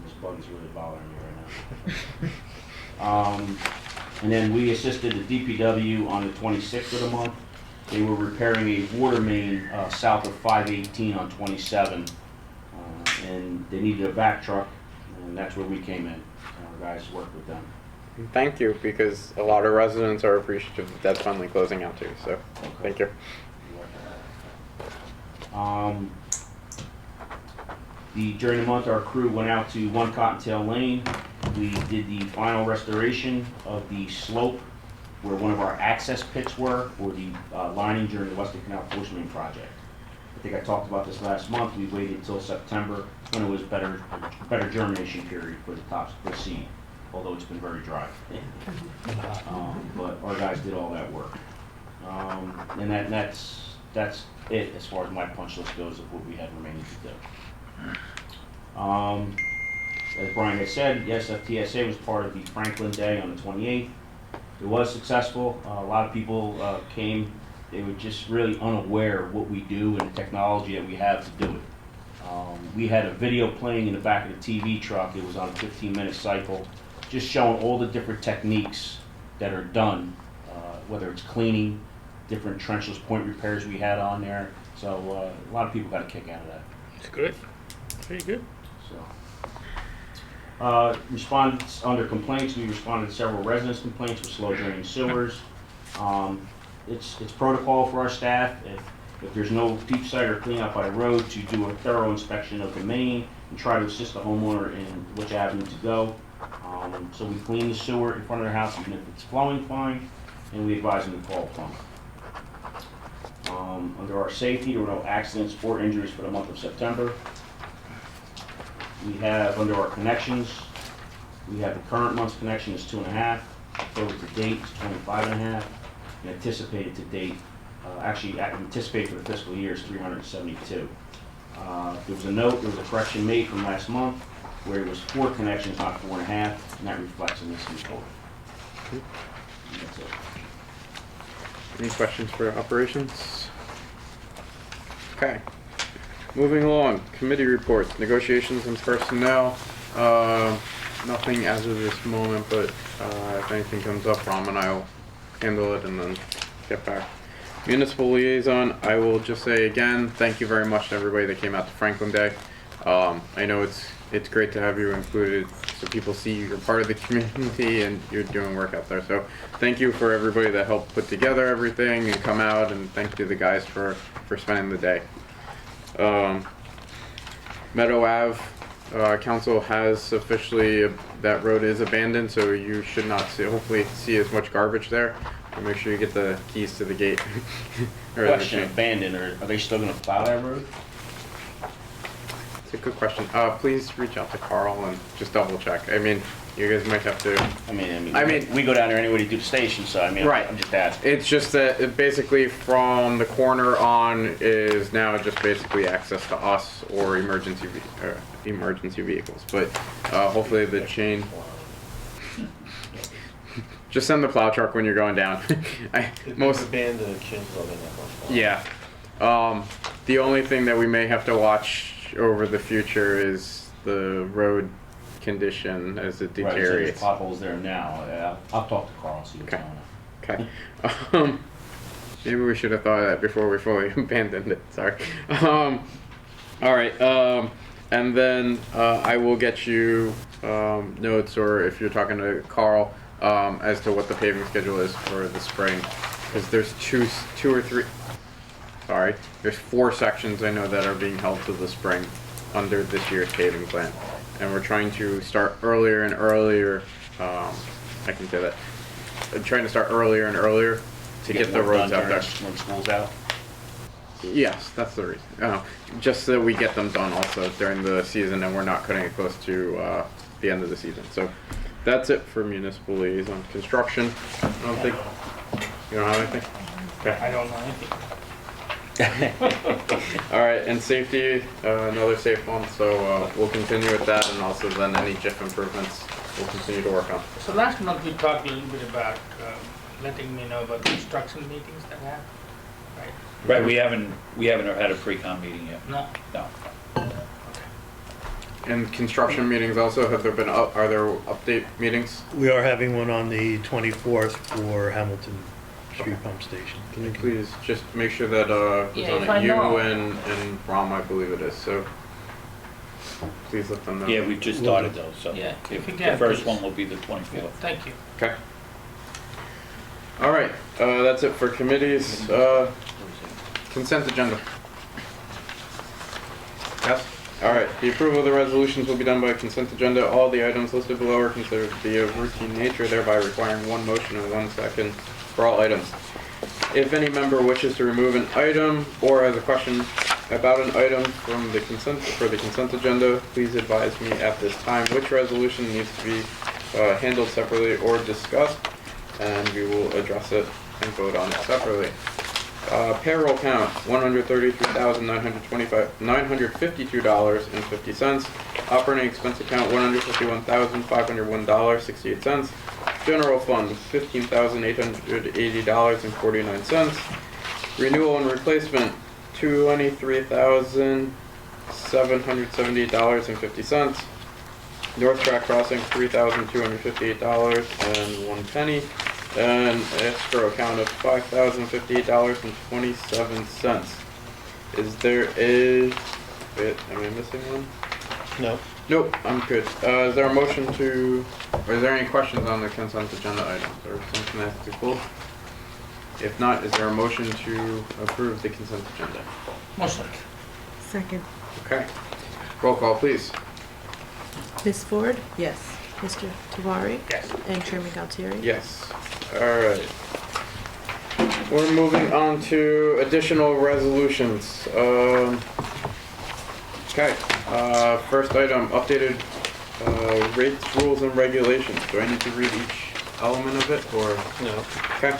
S11: This bug is really bothering me right now. And then we assisted the DPW on the 26th of the month. They were repairing a water main south of 518 on 27, and they needed a vac truck, and that's where we came in. Our guys worked with them.
S4: Thank you, because a lot of residents are appreciative that that's finally closing out too, so, thank you.
S11: During the month, our crew went out to 1 Cottontail Lane. We did the final restoration of the slope where one of our access pits were for the lining during the Western Canal Force Main project. I think I talked about this last month. We waited until September when it was better germination period for the tops for seed, although it's been very dry. But our guys did all that work. And that's it as far as my punch list goes of what we had remaining to do. As Brian had said, yes, FTSA was part of the Franklin Day on the 28th. It was successful. A lot of people came. They were just really unaware of what we do and the technology that we have to do it. We had a video playing in the back of the TV truck. It was on a 15-minute cycle, just showing all the different techniques that are done, whether it's cleaning, different trenchless point repairs we had on there. So a lot of people got a kick out of that.
S8: It's good, very good.
S11: Respondents under complaints, we responded to several residents' complaints with slow draining sewers. it's protocol for our staff, if there's no deep site or cleanup by the road, to do a thorough inspection of the main and try to assist the homeowner in which avenue to go. So we clean the sewer in front of their house, even if it's flowing fine, and we advise them to call a plumber. Under our safety, there were no accidents or injuries for the month of September. We have, under our connections, we have the current month's connection is 2.5, October to date is 25.5, and anticipated to date, anticipated for the fiscal year is 372. There was a note, there was a correction made from last month, where it was 4 connections, not 4.5, and that reflects in this new total. And that's it.
S4: Any questions for operations? Okay. Moving along, committee reports, negotiations and personnel. Nothing as of this moment, but if anything comes up, Ram and I will handle it and then get back. Municipal liaison, I will just say again, thank you very much to everybody that came out to Franklin Day. I know it's great to have you included so people see you're part of the community and you're doing work out there. So thank you for everybody that helped put together everything and come out, and thank you to the guys for spending the day. Meadow Ave, council has officially, that road is abandoned, so you should not hopefully see as much garbage there. So make sure you get the keys to the gate.
S11: Question, abandoned, or are they still gonna plow that road?
S4: It's a good question. Please reach out to Carl and just double check. I mean, you guys might have to.
S11: I mean, we go down there anyway to do the station, so I mean,
S4: right.
S11: I'm just asking.
S4: It's just that it basically from the corner on is now just basically access to us or emergency vehicles. But hopefully the chain. Just send the plow truck when you're going down.
S3: Most abandoned chains are in that one.
S4: Yeah. The only thing that we may have to watch over the future is the road condition as it deteriorates.
S11: Right, so there's potholes there now. Yeah, I'll talk to Carl and see what's going on.
S4: Okay. Maybe we should have thought of that before we fully abandoned it. Sorry. All right. And then I will get you notes, or if you're talking to Carl, as to what the paving schedule is for the spring, because there's two or three. Sorry, there's 4 sections I know that are being held to the spring under this year's paving plan, and we're trying to start earlier and earlier. I can say that. I'm trying to start earlier and earlier to get the roads out there.
S11: When school's out?
S4: Yes, that's the reason. Just so we get them done also during the season, and we're not cutting it close to the end of the season. So that's it for municipal liaison. Construction, I don't think. You don't have anything? Okay.
S8: I don't know anything.
S4: All right, and safety, another safe one, so we'll continue with that, and also then any GIF improvements we'll continue to work on.
S8: So last month we talked a little bit about letting me know about construction meetings that happen, right?
S6: Right, we haven't had a pre-con meeting yet.
S8: No?
S6: No.
S4: And construction meetings also, have there been, are there update meetings?
S12: We are having one on the 24th for Hamilton Street Pump Station.
S4: Can you please just make sure that
S8: Yeah,
S4: it's
S8: if
S4: on
S8: I
S4: it, you
S8: know.
S4: and Ram, I believe it is, so please let them know.
S6: Yeah, we've just started those, so
S8: Yeah, if you
S6: the
S8: can,
S6: first
S8: please.
S6: one will be the 24th.
S8: Thank you.
S4: Okay. All right, that's it for committees. Consent agenda. Yes? All right, the approval of the resolutions will be done by consent agenda. All the items listed below are considered to be of routine nature, thereby requiring one motion and 1 second for all items. If any member wishes to remove an item or has a question about an item from the consent agenda, please advise me at this time which resolution needs to be handled separately or discussed, and we will address it and vote on it separately. Payroll count, $133,952.50. Operating expense account, $151,501.68. General fund, $15,880.49. Renewal and replacement, $23,778.50. North Track Crossing, $3,258.01. And escrow account of $5,058.27. Is there am I missing one?
S3: No.
S4: Nope, I'm good. Is there a motion to, or is there any questions on the consent agenda items, or something that has to be pulled? If not, is there a motion to approve the consent agenda?
S8: Motion.
S2: Second.
S4: Okay. Roll call, please.
S1: Ms. Ford?
S2: Yes.
S1: Mr. Tewari?
S8: Yes.
S1: And Chairman Galtieri?
S4: Yes. All right. We're moving on to additional resolutions. Okay. First item, updated rates, rules, and regulations. Do I need to read each element of it, or?
S3: No.
S4: Okay.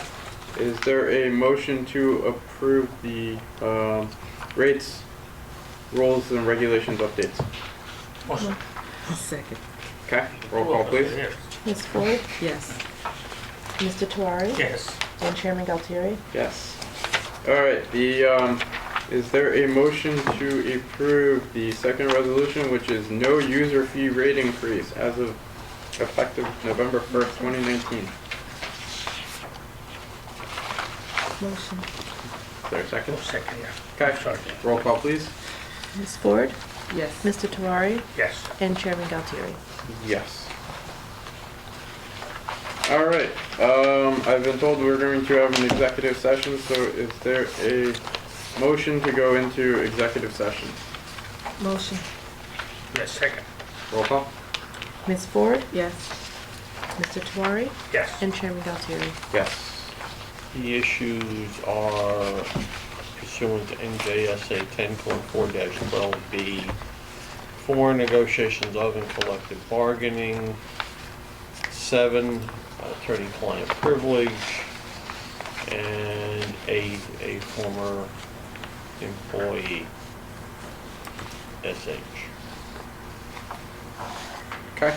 S4: Is there a motion to approve the rates, rules, and regulations updates?
S8: Motion.
S2: Second.
S4: Okay. Roll call, please.
S8: Yes.
S1: Ms. Ford?
S2: Yes.
S1: Mr. Tewari?
S8: Yes.
S1: And Chairman Galtieri?
S4: Yes. All right. Is there a motion to approve the second resolution, which is no user fee rate increase as of effective November 1st, 2019?
S2: Motion.
S4: Is there a second?
S8: Second, yeah.
S4: Okay.
S8: Sorry.
S4: Roll call, please.
S1: Ms. Ford?
S2: Yes.
S1: Mr. Tewari?
S8: Yes.
S1: And Chairman Galtieri?
S4: Yes. All right. I've been told we're going to have an executive session, so is there a motion to go into executive session?
S2: Motion.
S8: Yes, second.
S4: Roll call.
S1: Ms. Ford?
S2: Yes.
S1: Mr. Tewari?
S8: Yes.
S1: And Chairman Galtieri?
S4: Yes.
S3: The issues are pursuant to NJSA 10.4-12B, for negotiations of and collective bargaining, 7, attorney-client privilege, and 8, a former employee, SH.
S4: Okay.